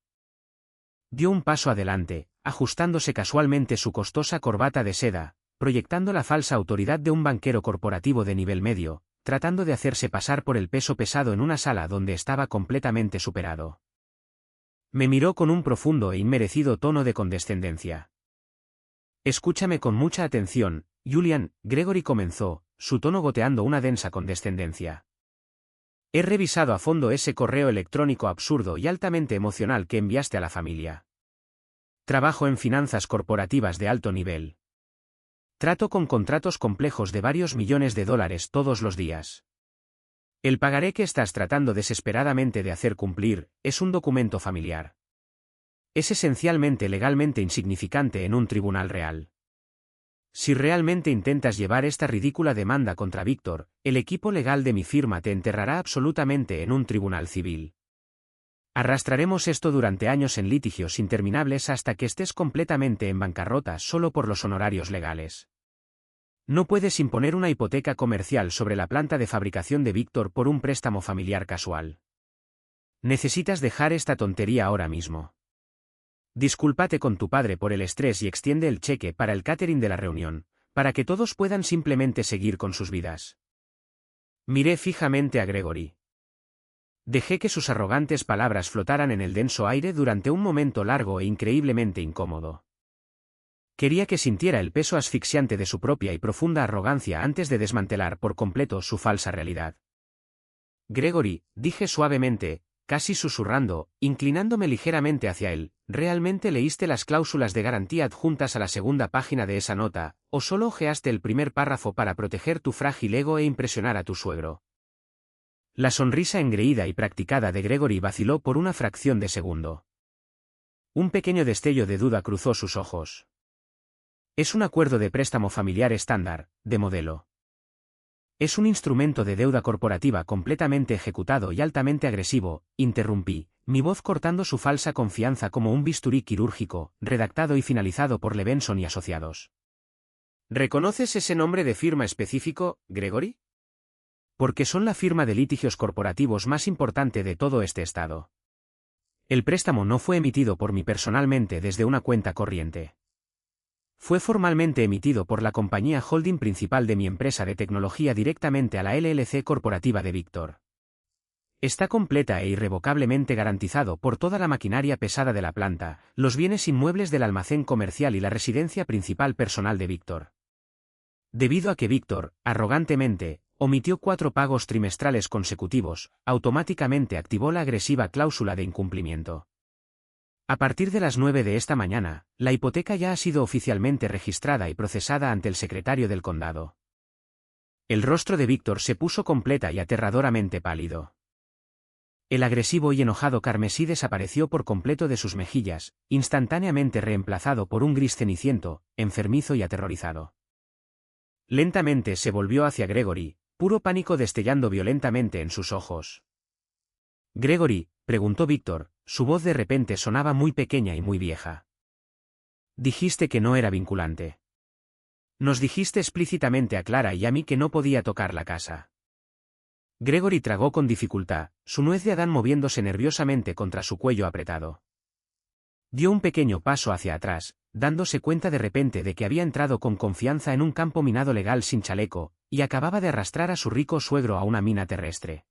A: Dio un paso adelante, ajustándose casualmente su costosa corbata de seda, proyectando la falsa autoridad de un banquero corporativo de nivel medio, tratando de hacerse pasar por el peso pesado en una sala donde estaba completamente superado. Me miró con un profundo e inmerecido tono de condescendencia. Escúchame con mucha atención, Julian, Gregory comenzó, su tono goteando una densa condescendencia. He revisado a fondo ese correo electrónico absurdo y altamente emocional que enviaste a la familia. Trabajo en finanzas corporativas de alto nivel. Trato con contratos complejos de varios millones de dólares todos los días. El pagaré que estás tratando desesperadamente de hacer cumplir es un documento familiar. Es esencialmente legalmente insignificante en un tribunal real. Si realmente intentas llevar esta ridícula demanda contra Víctor, el equipo legal de mi firma te enterrará absolutamente en un tribunal civil. Arrastraremos esto durante años en litigios interminables hasta que estés completamente en bancarrota solo por los honorarios legales. No puedes imponer una hipoteca comercial sobre la planta de fabricación de Víctor por un préstamo familiar casual. Necesitas dejar esta tontería ahora mismo. Discúlpate con tu padre por el estrés y extiende el cheque para el catering de la reunión, para que todos puedan simplemente seguir con sus vidas. Miré fijamente a Gregory. Dejé que sus arrogantes palabras flotaran en el denso aire durante un momento largo e increíblemente incómodo. Quería que sintiera el peso asfixiante de su propia y profunda arrogancia antes de desmantelar por completo su falsa realidad. Gregory, dije suavemente, casi susurrando, inclinándome ligeramente hacia él, ¿realmente leíste las cláusulas de garantía adjuntas a la segunda página de esa nota, o solo hojeaste el primer párrafo para proteger tu frágil ego e impresionar a tu suegro? La sonrisa engreída y practicada de Gregory vaciló por una fracción de segundo. Un pequeño destello de duda cruzó sus ojos. Es un acuerdo de préstamo familiar estándar, de modelo. Es un instrumento de deuda corporativa completamente ejecutado y altamente agresivo, interrumpí, mi voz cortando su falsa confianza como un bisturí quirúrgico, redactado y finalizado por Levenson y Asociados. ¿Reconoces ese nombre de firma específico, Gregory? Porque son la firma de litigios corporativos más importante de todo este estado. El préstamo no fue emitido por mí personalmente desde una cuenta corriente. Fue formalmente emitido por la compañía holding principal de mi empresa de tecnología directamente a la LLC corporativa de Víctor. Está completa e irrevocablemente garantizado por toda la maquinaria pesada de la planta, los bienes inmuebles del almacén comercial y la residencia principal personal de Víctor. Debido a que Víctor, arrogantemente, omitió 4 pagos trimestrales consecutivos, automáticamente activó la agresiva cláusula de incumplimiento. A partir de las 9 de esta mañana, la hipoteca ya ha sido oficialmente registrada y procesada ante el secretario del condado. El rostro de Víctor se puso completa y aterradoramente pálido. El agresivo y enojado carmesí desapareció por completo de sus mejillas, instantáneamente reemplazado por un gris ceniciento, enfermizo y aterrorizado. Lentamente se volvió hacia Gregory, puro pánico destellando violentamente en sus ojos. «Gregory», preguntó Víctor, su voz de repente sonaba muy pequeña y muy vieja. «Dijiste que no era vinculante. Nos dijiste explícitamente a Clara y a mí que no podía tocar la casa». Gregory tragó con dificultad, su nuez de Adán moviéndose nerviosamente contra su cuello apretado. Dio un pequeño paso hacia atrás, dándose cuenta de repente de que había entrado con confianza en un campo minado legal sin chaleco, y acababa de arrastrar a su rico suegro a una mina terrestre.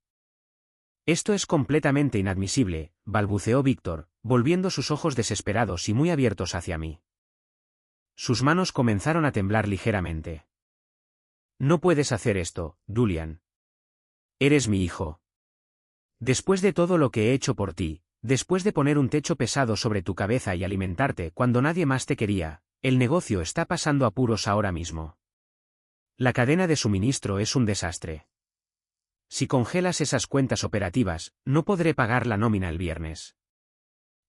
A: «Esto es completamente inadmisible», balbuceó Víctor, volviendo sus ojos desesperados y muy abiertos hacia mí. Sus manos comenzaron a temblar ligeramente. «No puedes hacer esto, Julian. Eres mi hijo. Después de todo lo que he hecho por ti, después de poner un techo pesado sobre tu cabeza y alimentarte cuando nadie más te quería, el negocio está pasando apuros ahora mismo. La cadena de suministro es un desastre. Si congelas esas cuentas operativas, no podré pagar la nómina el viernes.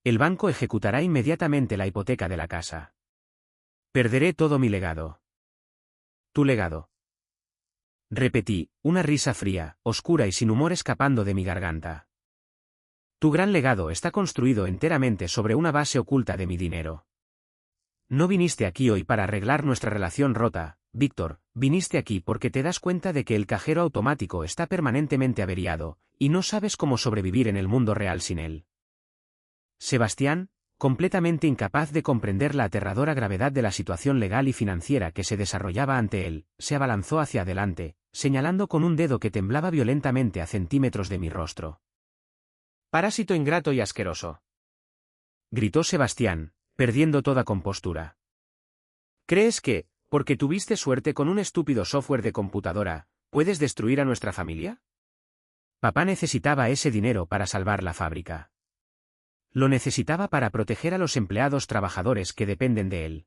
A: El banco ejecutará inmediatamente la hipoteca de la casa. Perderé todo mi legado». «¿Tu legado?», repetí, una risa fría, oscura y sin humor escapando de mi garganta. «Tu gran legado está construido enteramente sobre una base oculta de mi dinero. No viniste aquí hoy para arreglar nuestra relación rota, Víctor, viniste aquí porque te das cuenta de que el cajero automático está permanentemente averiado, y no sabes cómo sobrevivir en el mundo real sin él». Sebastián, completamente incapaz de comprender la aterradora gravedad de la situación legal y financiera que se desarrollaba ante él, se abalanzó hacia adelante, señalando con un dedo que temblaba violentamente a centímetros de mi rostro. «Parásito ingrato y asqueroso», gritó Sebastián, perdiendo toda compostura. «¿Crees que, ¿Porque tuviste suerte con un estúpido software de computadora, puedes destruir a nuestra familia? Papá necesitaba ese dinero para salvar la fábrica. Lo necesitaba para proteger a los empleados trabajadores que dependen de él.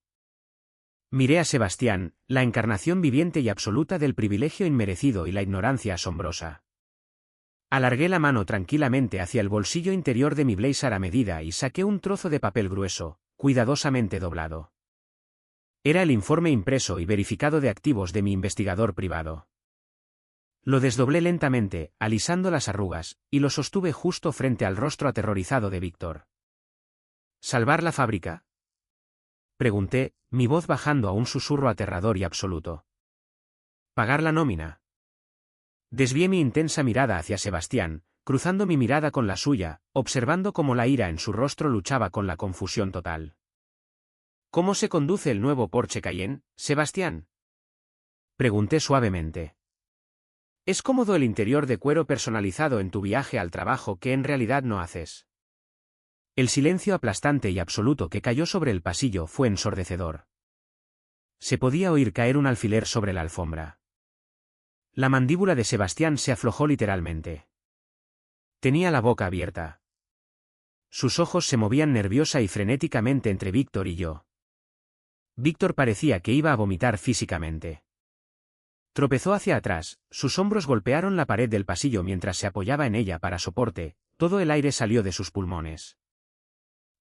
A: Miré a Sebastián, la encarnación viviente y absoluta del privilegio inmerecido y la ignorancia asombrosa. Alargué la mano tranquilamente hacia el bolsillo interior de mi blazer a medida y saqué un trozo de papel grueso, cuidadosamente doblado. Era el informe impreso y verificado de activos de mi investigador privado. Lo desdoblé lentamente, alisando las arrugas, y lo sostuve justo frente al rostro aterrorizado de Víctor. ¿Salvar la fábrica?, pregunté, mi voz bajando a un susurro aterrador y absoluto. ¿Pagar la nómina? Desvié mi intensa mirada hacia Sebastián, cruzando mi mirada con la suya, observando cómo la ira en su rostro luchaba con la confusión total. ¿Cómo se conduce el nuevo Porsche Cayenne, Sebastián?, pregunté suavemente. ¿Es cómodo el interior de cuero personalizado en tu viaje al trabajo que en realidad no haces? El silencio aplastante y absoluto que cayó sobre el pasillo fue ensordecedor. Se podía oír caer un alfiler sobre la alfombra. La mandíbula de Sebastián se aflojó literalmente. Tenía la boca abierta. Sus ojos se movían nerviosa y frenéticamente entre Víctor y yo. Víctor parecía que iba a vomitar físicamente. Tropezó hacia atrás, sus hombros golpearon la pared del pasillo mientras se apoyaba en ella para soporte, todo el aire salió de sus pulmones.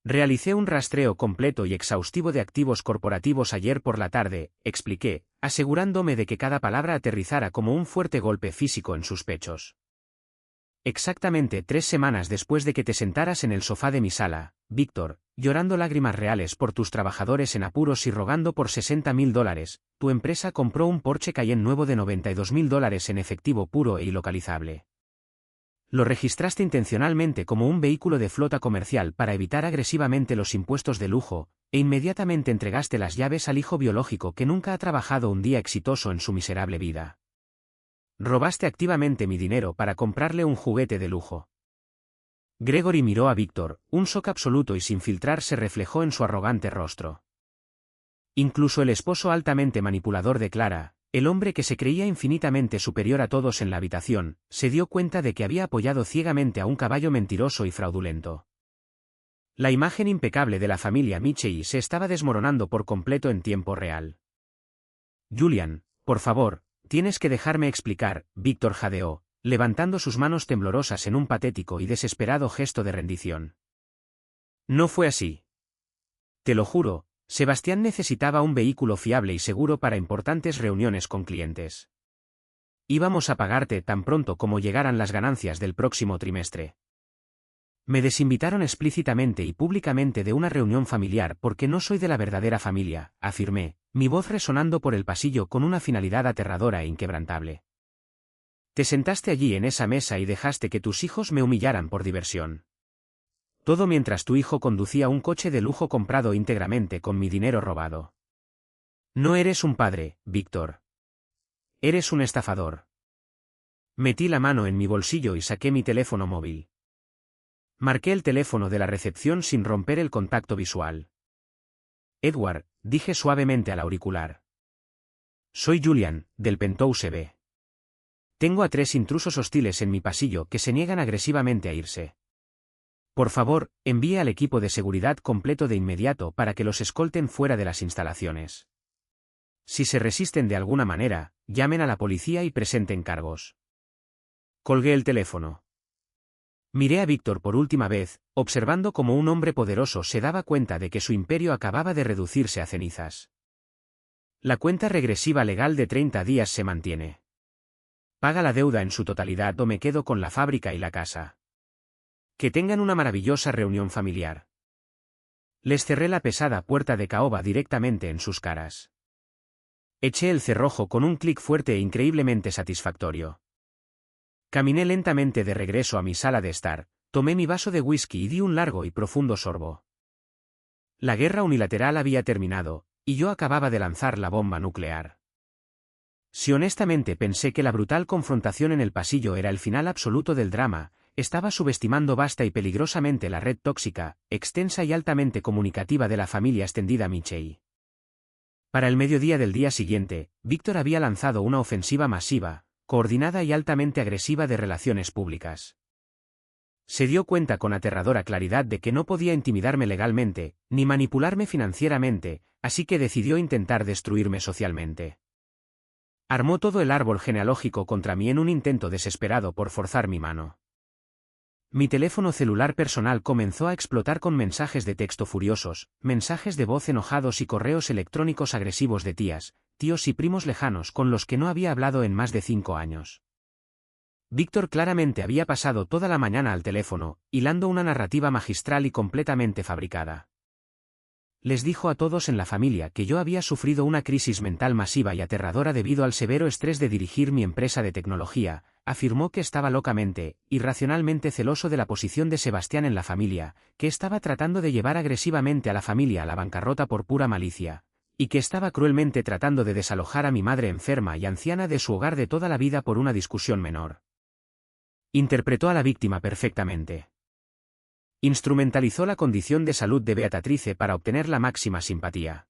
A: Realicé un rastreo completo y exhaustivo de activos corporativos ayer por la tarde, expliqué, asegurándome de que cada palabra aterrizara como un fuerte golpe físico en sus pechos. Exactamente 3 semanas después de que te sentaras en el sofá de mi sala, Víctor, llorando lágrimas reales por tus trabajadores en apuros y rogando por $60.000, tu empresa compró un Porsche Cayenne nuevo de $92.000 en efectivo puro e ilocalizable. Lo registraste intencionalmente como un vehículo de flota comercial para evitar agresivamente los impuestos de lujo, e inmediatamente entregaste las llaves al hijo biológico que nunca ha trabajado un día exitoso en su miserable vida. Robaste activamente mi dinero para comprarle un juguete de lujo. Gregory miró a Víctor, un shock absoluto y sin filtrar se reflejó en su arrogante rostro. Incluso el esposo altamente manipulador de Clara, el hombre que se creía infinitamente superior a todos en la habitación, se dio cuenta de que había apoyado ciegamente a un caballo mentiroso y fraudulento. La imagen impecable de la familia Michei se estaba desmoronando por completo en tiempo real. Julian, por favor, tienes que dejarme explicar, Víctor jadeó, levantando sus manos temblorosas en un patético y desesperado gesto de rendición. No fue así. Te lo juro. Sebastián necesitaba un vehículo fiable y seguro para importantes reuniones con clientes. Íbamos a pagarte tan pronto como llegaran las ganancias del próximo trimestre. Me desinvitaron explícitamente y públicamente de una reunión familiar porque no soy de la verdadera familia, afirmé, mi voz resonando por el pasillo con una finalidad aterradora e inquebrantable. Te sentaste allí en esa mesa y dejaste que tus hijos me humillaran por diversión. Todo mientras tu hijo conducía un coche de lujo comprado íntegramente con mi dinero robado. No eres un padre, Víctor. Eres un estafador. Metí la mano en mi bolsillo y saqué mi teléfono móvil. Marqué el teléfono de la recepción sin romper el contacto visual. Edward, dije suavemente al auricular. Soy Julian, del Penthouse B. Tengo a 3 intrusos hostiles en mi pasillo que se niegan agresivamente a irse. Por favor, envíe al equipo de seguridad completo de inmediato para que los escolten fuera de las instalaciones. Si se resisten de alguna manera, llamen a la policía y presenten cargos. Colgué el teléfono. Miré a Víctor por última vez, observando cómo un hombre poderoso se daba cuenta de que su imperio acababa de reducirse a cenizas. La cuenta regresiva legal de 30 días se mantiene. Paga la deuda en su totalidad o me quedo con la fábrica y la casa. Que tengan una maravillosa reunión familiar. Les cerré la pesada puerta de caoba directamente en sus caras. Eché el cerrojo con un clic fuerte e increíblemente satisfactorio. Caminé lentamente de regreso a mi sala de estar, tomé mi vaso de whisky y di un largo y profundo sorbo. La guerra unilateral había terminado, y yo acababa de lanzar la bomba nuclear. Si honestamente pensé que la brutal confrontación en el pasillo era el final absoluto del drama, estaba subestimando vasta y peligrosamente la red tóxica, extensa y altamente comunicativa de la familia extendida Michei. Para el mediodía del día siguiente, Víctor había lanzado una ofensiva masiva, coordinada y altamente agresiva de relaciones públicas. Se dio cuenta con aterradora claridad de que no podía intimidarme legalmente, ni manipularme financieramente, así que decidió intentar destruirme socialmente. Armó todo el árbol genealógico contra mí en un intento desesperado por forzar mi mano. Mi teléfono celular personal comenzó a explotar con mensajes de texto furiosos, mensajes de voz enojados y correos electrónicos agresivos de tías, tíos y primos lejanos con los que no había hablado en más de 5 años. Víctor claramente había pasado toda la mañana al teléfono, hilando una narrativa magistral y completamente fabricada. Les dijo a todos en la familia que yo había sufrido una crisis mental masiva y aterradora debido al severo estrés de dirigir mi empresa de tecnología. Afirmó que estaba locamente, irracionalmente celoso de la posición de Sebastián en la familia, que estaba tratando de llevar agresivamente a la familia a la bancarrota por pura malicia, y que estaba cruelmente tratando de desalojar a mi madre enferma y anciana de su hogar de toda la vida por una discusión menor. Interpretó a la víctima perfectamente. Instrumentalizó la condición de salud de Beatrice para obtener la máxima simpatía.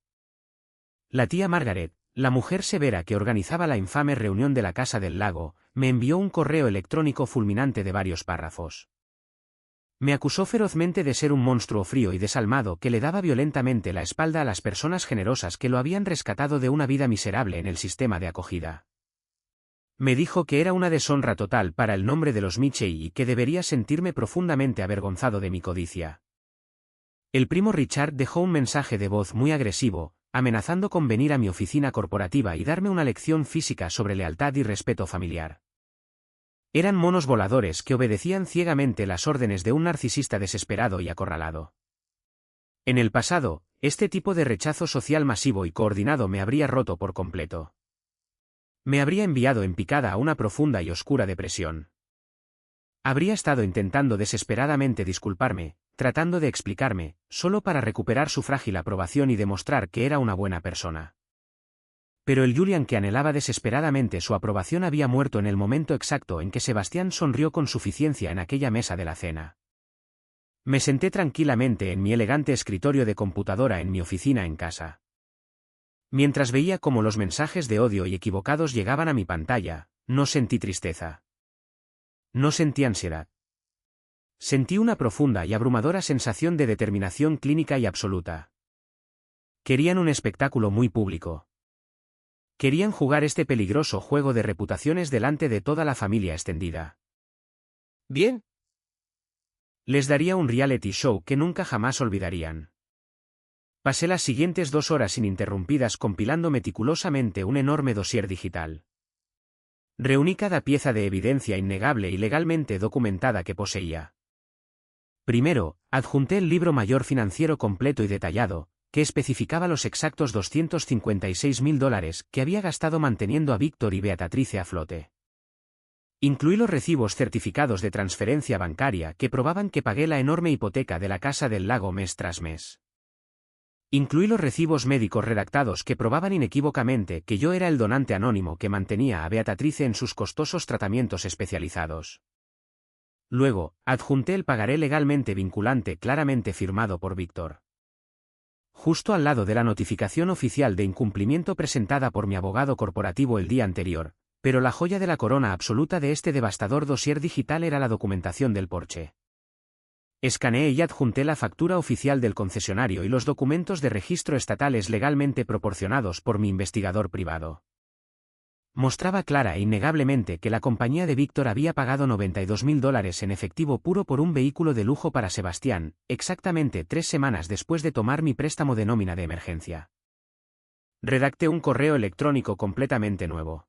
A: La tía Margaret, la mujer severa que organizaba la infame reunión de la Casa del Lago, me envió un correo electrónico fulminante de varios párrafos. Me acusó ferozmente de ser un monstruo frío y desalmado que le daba violentamente la espalda a las personas generosas que lo habían rescatado de una vida miserable en el sistema de acogida. Me dijo que era una deshonra total para el nombre de los Mitchell y que debería sentirme profundamente avergonzado de mi codicia. El primo Richard dejó un mensaje de voz muy agresivo, amenazando con venir a mi oficina corporativa y darme una lección física sobre lealtad y respeto familiar. Eran monos voladores que obedecían ciegamente las órdenes de un narcisista desesperado y acorralado. En el pasado, este tipo de rechazo social masivo y coordinado me habría roto por completo. Me habría enviado en picada a una profunda y oscura depresión. Habría estado intentando desesperadamente disculparme, tratando de explicarme, solo para recuperar su frágil aprobación y demostrar que era una buena persona. Pero el Julian que anhelaba desesperadamente su aprobación había muerto en el momento exacto en que Sebastián sonrió con suficiencia en aquella mesa de la cena. Me senté tranquilamente en mi elegante escritorio de computadora en mi oficina en casa. Mientras veía cómo los mensajes de odio y equivocados llegaban a mi pantalla, no sentí tristeza. No sentí ansiedad. Sentí una profunda y abrumadora sensación de determinación clínica y absoluta. Querían un espectáculo muy público. Querían jugar este peligroso juego de reputaciones delante de toda la familia extendida. Bien. Les daría un reality show que nunca jamás olvidarían. Pasé las siguientes 2 horas ininterrumpidas compilando meticulosamente un enorme dossier digital. Reuní cada pieza de evidencia innegable y legalmente documentada que poseía. Primero, adjunté el libro mayor financiero completo y detallado, que especificaba los exactos $256.000 que había gastado manteniendo a Víctor y Beatrice a flote. Incluí los recibos certificados de transferencia bancaria que probaban que pagué la enorme hipoteca de la Casa del Lago mes tras mes. Incluí los recibos médicos redactados que probaban inequívocamente que yo era el donante anónimo que mantenía a Beatrice en sus costosos tratamientos especializados. Luego, adjunté el pagaré legalmente vinculante claramente firmado por Víctor. Justo al lado de la notificación oficial de incumplimiento presentada por mi abogado corporativo el día anterior, pero la joya de la corona absoluta de este devastador dossier digital era la documentación del Porsche. Escaneé y adjunté la factura oficial del concesionario y los documentos de registro estatales legalmente proporcionados por mi investigador privado. Mostraba clara e innegablemente que la compañía de Víctor había pagado $92.000 en efectivo puro por un vehículo de lujo para Sebastián, exactamente 3 semanas después de tomar mi préstamo de nómina de emergencia. Redacté un correo electrónico completamente nuevo.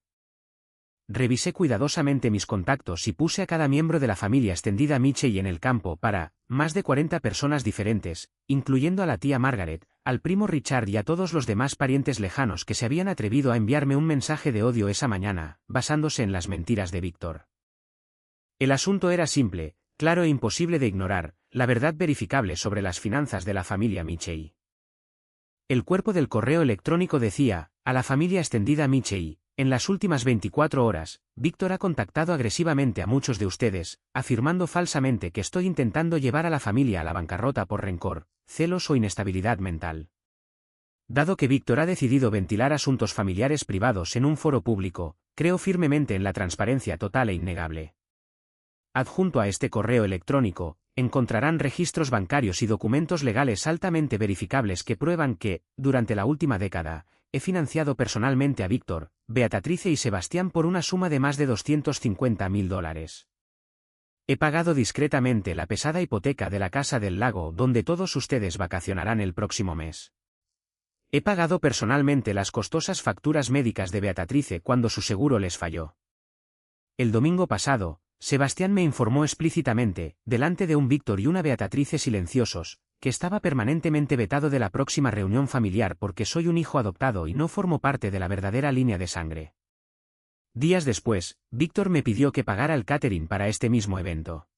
A: Revisé cuidadosamente mis contactos y puse a cada miembro de la familia extendida Mitchell en el campo para, más de 40 personas diferentes, incluyendo a la tía Margaret, al primo Richard y a todos los demás parientes lejanos que se habían atrevido a enviarme un mensaje de odio esa mañana, basándose en las mentiras de Víctor. El asunto era simple, claro e imposible de ignorar, la verdad verificable sobre las finanzas de la familia Mitchell. El cuerpo del correo electrónico decía, a la familia extendida Mitchell. En las últimas 24 horas, Víctor ha contactado agresivamente a muchos de ustedes, afirmando falsamente que estoy intentando llevar a la familia a la bancarrota por rencor, celos o inestabilidad mental. Dado que Víctor ha decidido ventilar asuntos familiares privados en un foro público, creo firmemente en la transparencia total e innegable. Adjunto a este correo electrónico, encontrarán registros bancarios y documentos legales altamente verificables que prueban que, durante la última década, he financiado personalmente a Víctor, Beatrice y Sebastián por una suma de más de $250.000. He pagado discretamente la pesada hipoteca de la Casa del Lago donde todos ustedes vacacionarán el próximo mes. He pagado personalmente las costosas facturas médicas de Beatrice cuando su seguro les falló. El domingo pasado, Sebastián me informó explícitamente, delante de un Víctor y una Beatrice silenciosos, que estaba permanentemente vetado de la próxima reunión familiar porque soy un hijo adoptado y no formo parte de la verdadera línea de sangre. Días después, Víctor me pidió que pagara el catering para este mismo evento.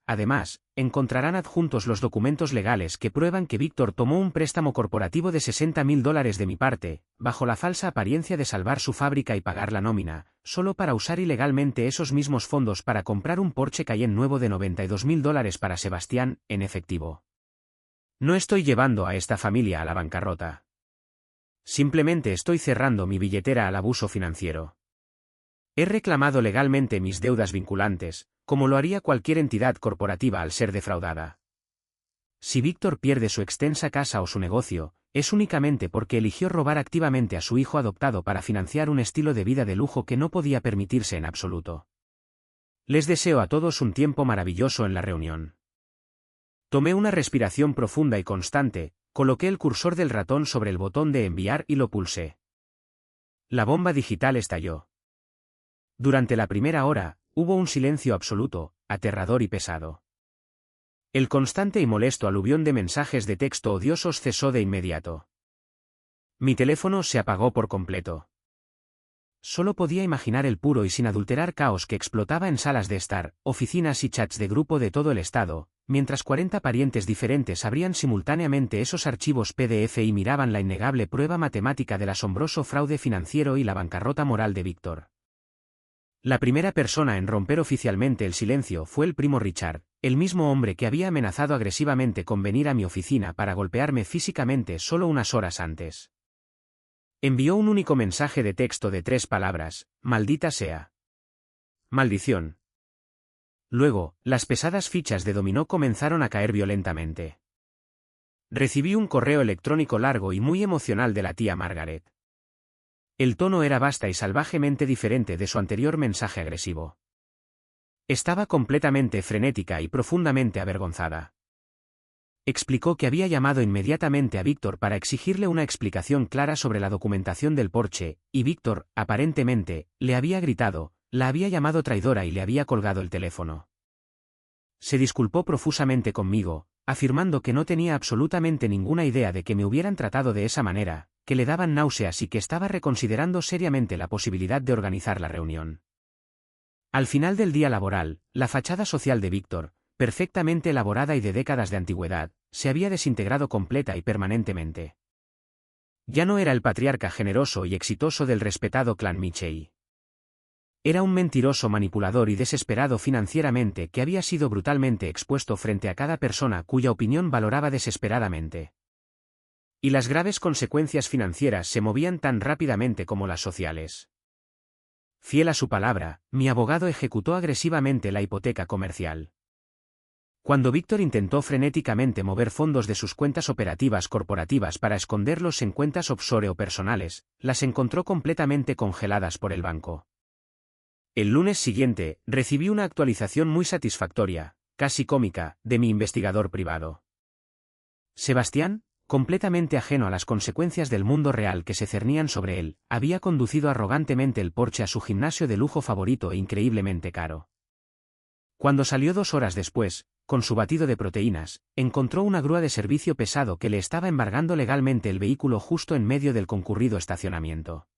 A: Además, encontrarán adjuntos los documentos legales que prueban que Víctor tomó un préstamo corporativo de $60.000 de mi parte, bajo la falsa apariencia de salvar su fábrica y pagar la nómina, solo para usar ilegalmente esos mismos fondos para comprar un Porsche Cayenne nuevo de $92.000 para Sebastián, en efectivo. No estoy llevando a esta familia a la bancarrota. Simplemente estoy cerrando mi billetera al abuso financiero. He reclamado legalmente mis deudas vinculantes, como lo haría cualquier entidad corporativa al ser defraudada. Si Víctor pierde su extensa casa o su negocio, es únicamente porque eligió robar activamente a su hijo adoptado para financiar un estilo de vida de lujo que no podía permitirse en absoluto. Les deseo a todos un tiempo maravilloso en la reunión. Tomé una respiración profunda y constante, coloqué el cursor del ratón sobre el botón de enviar y lo pulsé. La bomba digital estalló. Durante la primera hora, hubo un silencio absoluto, aterrador y pesado. El constante y molesto aluvión de mensajes de texto odiosos cesó de inmediato. Mi teléfono se apagó por completo. Solo podía imaginar el puro y sin adulterar caos que explotaba en salas de estar, oficinas y chats de grupo de todo el estado, mientras 40 parientes diferentes abrían simultáneamente esos archivos PDF y miraban la innegable prueba matemática del asombroso fraude financiero y la bancarrota moral de Víctor. La primera persona en romper oficialmente el silencio fue el primo Richard, el mismo hombre que había amenazado agresivamente con venir a mi oficina para golpearme físicamente solo unas horas antes. Envió un único mensaje de texto de 3 palabras: maldita sea. Maldición. Luego, las pesadas fichas de dominó comenzaron a caer violentamente. Recibí un correo electrónico largo y muy emocional de la tía Margaret. El tono era vasta y salvajemente diferente de su anterior mensaje agresivo. Estaba completamente frenética y profundamente avergonzada. Explicó que había llamado inmediatamente a Víctor para exigirle una explicación clara sobre la documentación del Porsche, y Víctor, aparentemente, le había gritado, la había llamado traidora y le había colgado el teléfono. Se disculpó profusamente conmigo, afirmando que no tenía absolutamente ninguna idea de que me hubieran tratado de esa manera, que le daban náuseas y que estaba reconsiderando seriamente la posibilidad de organizar la reunión. Al final del día laboral, la fachada social de Víctor, perfectamente elaborada y de décadas de antigüedad, se había desintegrado completa y permanentemente. Ya no era el patriarca generoso y exitoso del respetado clan Michei. Era un mentiroso manipulador y desesperado financieramente que había sido brutalmente expuesto frente a cada persona cuya opinión valoraba desesperadamente. Y las graves consecuencias financieras se movían tan rápidamente como las sociales. Fiel a su palabra, mi abogado ejecutó agresivamente la hipoteca comercial. Cuando Víctor intentó frenéticamente mover fondos de sus cuentas operativas corporativas para esconderlos en cuentas offshore o personales, las encontró completamente congeladas por el banco. El lunes siguiente, recibí una actualización muy satisfactoria, casi cómica, de mi investigador privado. Sebastián, completamente ajeno a las consecuencias del mundo real que se cernían sobre él, había conducido arrogantemente el Porsche a su gimnasio de lujo favorito e increíblemente caro. Cuando salió 2 horas después, con su batido de proteínas, encontró una grúa de servicio pesado que le estaba embargando legalmente el vehículo justo en medio del concurrido estacionamiento.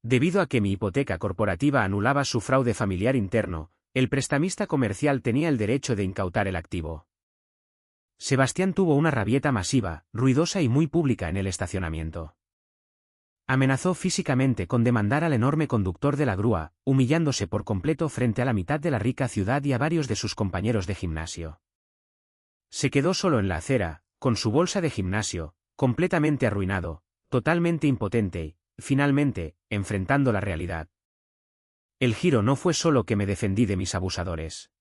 A: Debido a que mi hipoteca corporativa anulaba su fraude familiar interno, el prestamista comercial tenía el derecho de incautar el activo. Sebastián tuvo una rabieta masiva, ruidosa y muy pública en el estacionamiento. Amenazó físicamente con demandar al enorme conductor de la grúa, humillándose por completo frente a la mitad de la rica ciudad y a varios de sus compañeros de gimnasio. Se quedó solo en la acera, con su bolsa de gimnasio, completamente arruinado, totalmente impotente, y, finalmente, enfrentando la realidad. El giro no fue solo que me defendí de mis abusadores.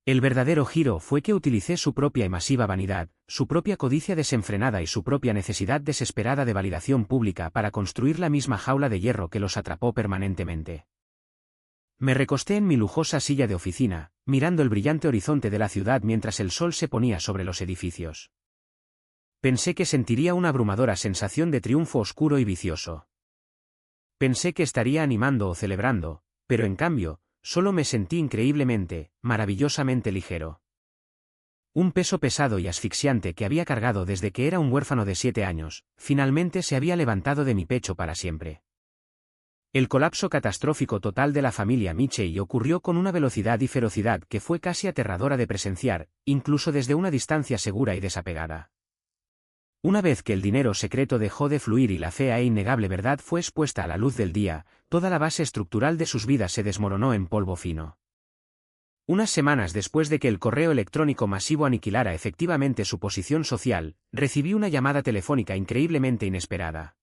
A: El verdadero giro fue que utilicé su propia y masiva vanidad, su propia codicia desenfrenada y su propia necesidad desesperada de validación pública para construir la misma jaula de hierro que los atrapó permanentemente. Me recosté en mi lujosa silla de oficina, mirando el brillante horizonte de la ciudad mientras el sol se ponía sobre los edificios. Pensé que sentiría una abrumadora sensación de triunfo oscuro y vicioso. Pensé que estaría animando o celebrando, pero en cambio, solo me sentí increíblemente, maravillosamente ligero. Un peso pesado y asfixiante que había cargado desde que era un huérfano de 7 años, finalmente se había levantado de mi pecho para siempre. El colapso catastrófico total de la familia Michei ocurrió con una velocidad y ferocidad que fue casi aterradora de presenciar, incluso desde una distancia segura y desapegada. Una vez que el dinero secreto dejó de fluir y la fea e innegable verdad fue expuesta a la luz del día, toda la base estructural de sus vidas se desmoronó en polvo fino. Unas semanas después de que el correo electrónico masivo aniquilara efectivamente su posición social, recibí una llamada telefónica increíblemente inesperada.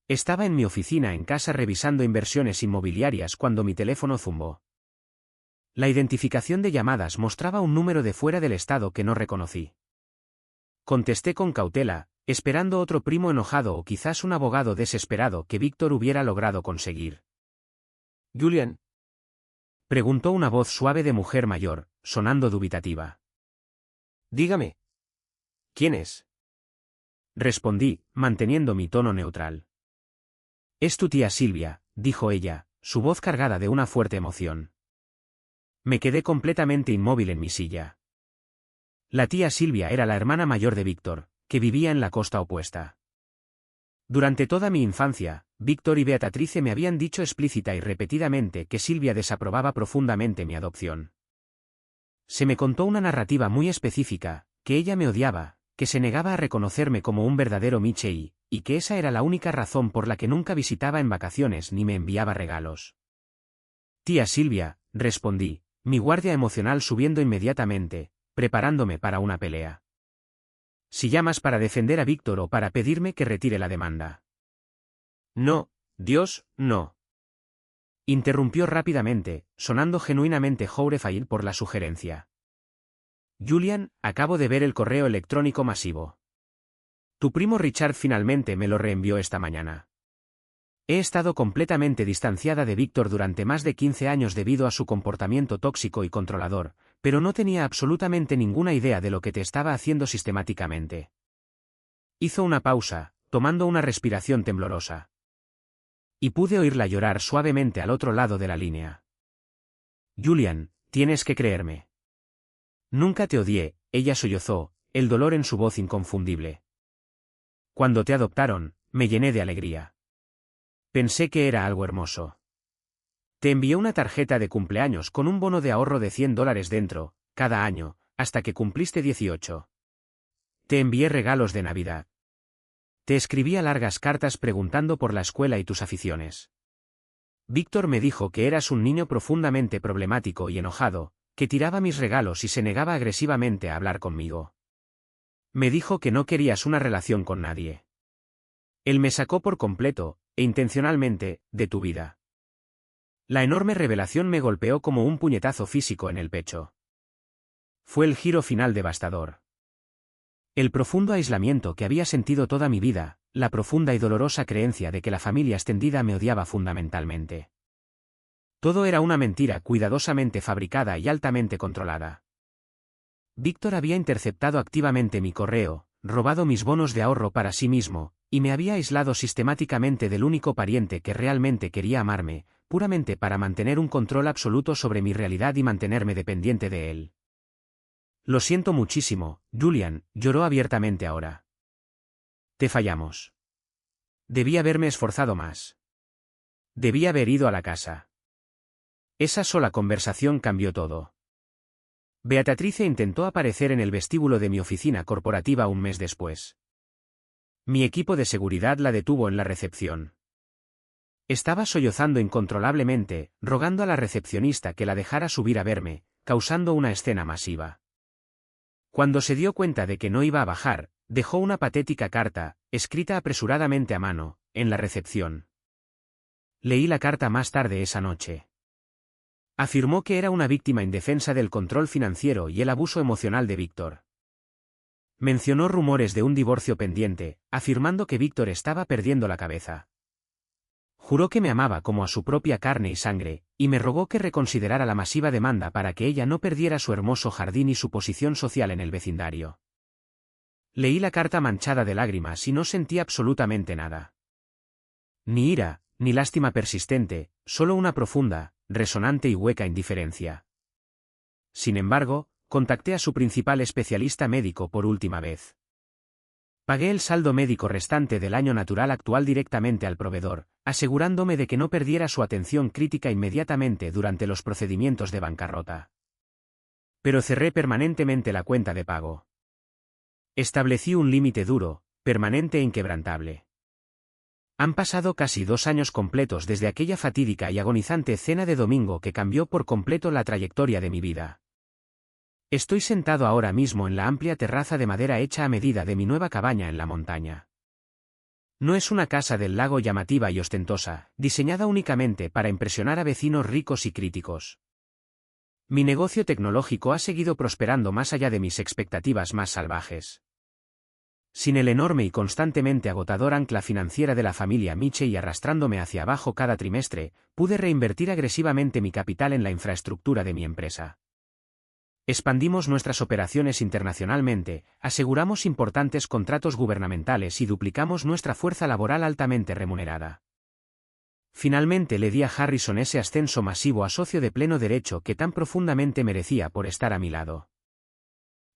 A: Estaba en mi oficina en casa revisando inversiones inmobiliarias cuando mi teléfono zumbó. La identificación de llamadas mostraba un número de fuera del estado que no reconocí. Contesté con cautela, esperando otro primo enojado o quizás un abogado desesperado que Víctor hubiera logrado conseguir.
B: Julian.
A: Preguntó una voz suave de mujer mayor, sonando dubitativa.
B: Dígame. ¿Quién es?
A: Respondí, manteniendo mi tono neutral. Es tu tía Silvia, dijo ella, su voz cargada de una fuerte emoción. Me quedé completamente inmóvil en mi silla. La tía Silvia era la hermana mayor de Víctor, que vivía en la costa opuesta. Durante toda mi infancia, Víctor y Beatrice me habían dicho explícita y repetidamente que Silvia desaprobaba profundamente mi adopción. Se me contó una narrativa muy específica, que ella me odiaba, que se negaba a reconocerme como un verdadero Michei, y que esa era la única razón por la que nunca visitaba en vacaciones ni me enviaba regalos. Tía Silvia, respondí, mi guardia emocional subiendo inmediatamente, preparándome para una pelea. Si llamas para defender a Víctor o para pedirme que retire la demanda.
B: No, Dios, no.
A: Interrumpió rápidamente, sonando genuinamente horrified por la sugerencia. Julian, acabo de ver el correo electrónico masivo. Tu primo Richard finalmente me lo reenvió esta mañana. He estado completamente distanciada de Víctor durante más de 15 años debido a su comportamiento tóxico y controlador, pero no tenía absolutamente ninguna idea de lo que te estaba haciendo sistemáticamente. Hizo una pausa, tomando una respiración temblorosa. Y pude oírla llorar suavemente al otro lado de la línea. Julian, tienes que creerme. Nunca te odié, ella sollozó, el dolor en su voz inconfundible. Cuando te adoptaron, me llené de alegría. Pensé que era algo hermoso. Te envié una tarjeta de cumpleaños con un bono de ahorro de $100 dentro, cada año, hasta que cumpliste 18. Te envié regalos de Navidad. Te escribía largas cartas preguntando por la escuela y tus aficiones. Víctor me dijo que eras un niño profundamente problemático y enojado, que tiraba mis regalos y se negaba agresivamente a hablar conmigo. Me dijo que no querías una relación con nadie. Él me sacó por completo, e intencionalmente, de tu vida. La enorme revelación me golpeó como un puñetazo físico en el pecho. Fue el giro final devastador. El profundo aislamiento que había sentido toda mi vida, la profunda y dolorosa creencia de que la familia extendida me odiaba fundamentalmente. Todo era una mentira cuidadosamente fabricada y altamente controlada. Víctor había interceptado activamente mi correo, robado mis bonos de ahorro para sí mismo, y me había aislado sistemáticamente del único pariente que realmente quería amarme, puramente para mantener un control absoluto sobre mi realidad y mantenerme dependiente de él. Lo siento muchísimo, Julian, lloró abiertamente ahora. Te fallamos. Debí haberme esforzado más. Debí haber ido a la casa. Esa sola conversación cambió todo. Beatrice intentó aparecer en el vestíbulo de mi oficina corporativa un mes después. Mi equipo de seguridad la detuvo en la recepción. Estaba sollozando incontrolablemente, rogando a la recepcionista que la dejara subir a verme, causando una escena masiva. Cuando se dio cuenta de que no iba a bajar, dejó una patética carta, escrita apresuradamente a mano, en la recepción. Leí la carta más tarde esa noche. Afirmó que era una víctima indefensa del control financiero y el abuso emocional de Víctor. Mencionó rumores de un divorcio pendiente, afirmando que Víctor estaba perdiendo la cabeza. Juró que me amaba como a su propia carne y sangre, y me rogó que reconsiderara la masiva demanda para que ella no perdiera su hermoso jardín y su posición social en el vecindario. Leí la carta manchada de lágrimas y no sentí absolutamente nada. Ni ira, ni lástima persistente, solo una profunda, resonante y hueca indiferencia. Sin embargo, contacté a su principal especialista médico por última vez. Pagué el saldo médico restante del año natural actual directamente al proveedor, asegurándome de que no perdiera su atención crítica inmediatamente durante los procedimientos de bancarrota. Pero cerré permanentemente la cuenta de pago. Establecí un límite duro, permanente e inquebrantable. Han pasado casi 2 años completos desde aquella fatídica y agonizante cena de domingo que cambió por completo la trayectoria de mi vida. Estoy sentado ahora mismo en la amplia terraza de madera hecha a medida de mi nueva cabaña en la montaña. No es una casa del lago llamativa y ostentosa, diseñada únicamente para impresionar a vecinos ricos y críticos. Mi negocio tecnológico ha seguido prosperando más allá de mis expectativas más salvajes. Sin el enorme y constantemente agotador ancla financiera de la familia Miche y arrastrándome hacia abajo cada trimestre, pude reinvertir agresivamente mi capital en la infraestructura de mi empresa. Expandimos nuestras operaciones internacionalmente, aseguramos importantes contratos gubernamentales y duplicamos nuestra fuerza laboral altamente remunerada. Finalmente le di a Harrison ese ascenso masivo a socio de pleno derecho que tan profundamente merecía por estar a mi lado.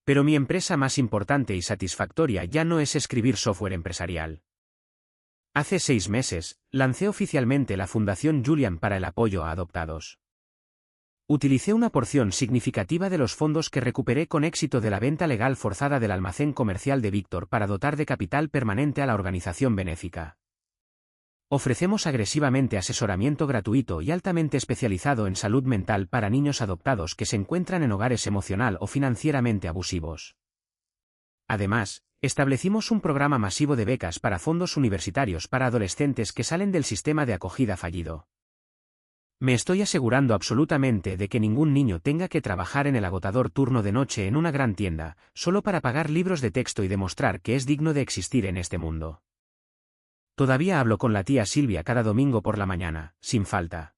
A: Pero mi empresa más importante y satisfactoria ya no es escribir software empresarial. Hace 6 meses, lancé oficialmente la Fundación Julian para el apoyo a adoptados. Utilicé una porción significativa de los fondos que recuperé con éxito de la venta legal forzada del almacén comercial de Víctor para dotar de capital permanente a la organización benéfica. Ofrecemos agresivamente asesoramiento gratuito y altamente especializado en salud mental para niños adoptados que se encuentran en hogares emocional o financieramente abusivos. Además, establecimos un programa masivo de becas para fondos universitarios para adolescentes que salen del sistema de acogida fallido. Me estoy asegurando absolutamente de que ningún niño tenga que trabajar en el agotador turno de noche en una gran tienda, solo para pagar libros de texto y demostrar que es digno de existir en este mundo. Todavía hablo con la tía Silvia cada domingo por la mañana, sin falta.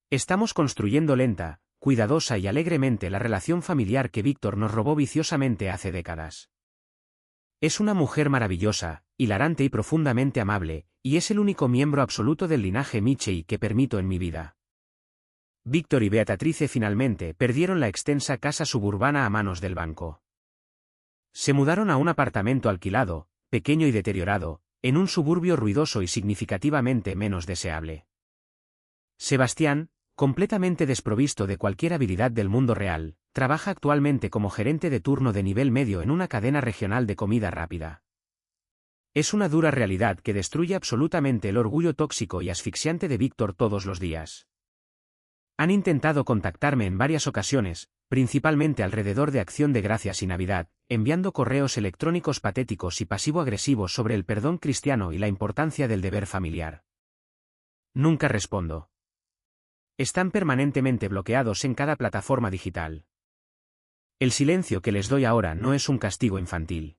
A: Estamos construyendo lenta, cuidadosa y alegremente la relación familiar que Víctor nos robó viciosamente hace décadas. Es una mujer maravillosa, hilarante y profundamente amable, y es el único miembro absoluto del linaje Michei que permito en mi vida. Víctor y Beatrice finalmente perdieron la extensa casa suburbana a manos del banco. Se mudaron a un apartamento alquilado, pequeño y deteriorado, en un suburbio ruidoso y significativamente menos deseable. Sebastián, completamente desprovisto de cualquier habilidad del mundo real, trabaja actualmente como gerente de turno de nivel medio en una cadena regional de comida rápida. Es una dura realidad que destruye absolutamente el orgullo tóxico y asfixiante de Víctor todos los días. Han intentado contactarme en varias ocasiones, principalmente alrededor de Acción de Gracias y Navidad, enviando correos electrónicos patéticos y pasivo-agresivos sobre el perdón cristiano y la importancia del deber familiar. Nunca respondo. Están permanentemente bloqueados en cada plataforma digital. El silencio que les doy ahora no es un castigo infantil.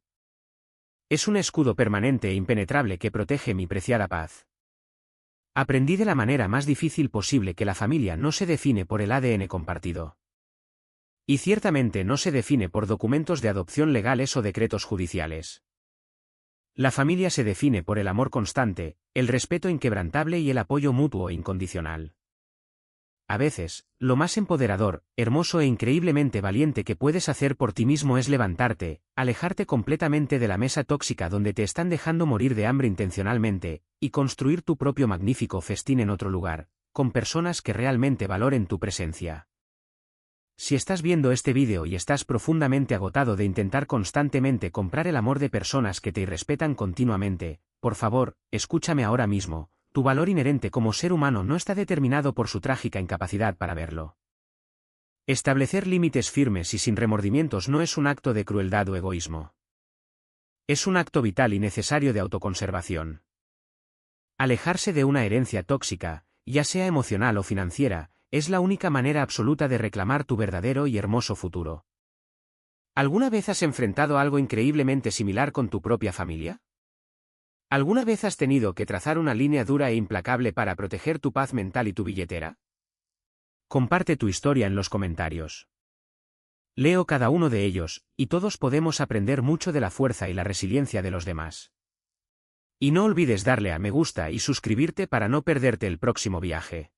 A: Es un escudo permanente e impenetrable que protege mi preciada paz. Aprendí de la manera más difícil posible que la familia no se define por el ADN compartido. Y ciertamente no se define por documentos de adopción legales o decretos judiciales. La familia se define por el amor constante, el respeto inquebrantable y el apoyo mutuo e incondicional. A veces, lo más empoderador, hermoso e increíblemente valiente que puedes hacer por ti mismo es levantarte, alejarte completamente de la mesa tóxica donde te están dejando morir de hambre intencionalmente, y construir tu propio magnífico festín en otro lugar, con personas que realmente valoren tu presencia. Si estás viendo este vídeo y estás profundamente agotado de intentar constantemente comprar el amor de personas que te irrespetan continuamente, por favor, escúchame ahora mismo. Tu valor inherente como ser humano no está determinado por su trágica incapacidad para verlo. Establecer límites firmes y sin remordimientos no es un acto de crueldad o egoísmo. Es un acto vital y necesario de autoconservación. Alejarse de una herencia tóxica, ya sea emocional o financiera, es la única manera absoluta de reclamar tu verdadero y hermoso futuro. ¿Alguna vez has enfrentado algo increíblemente similar con tu propia familia? ¿Alguna vez has tenido que trazar una línea dura e implacable para proteger tu paz mental y tu billetera? Comparte tu historia en los comentarios. Leo cada uno de ellos, y todos podemos aprender mucho de la fuerza y la resiliencia de los demás. Y no olvides darle a me gusta y suscribirte para no perderte el próximo viaje.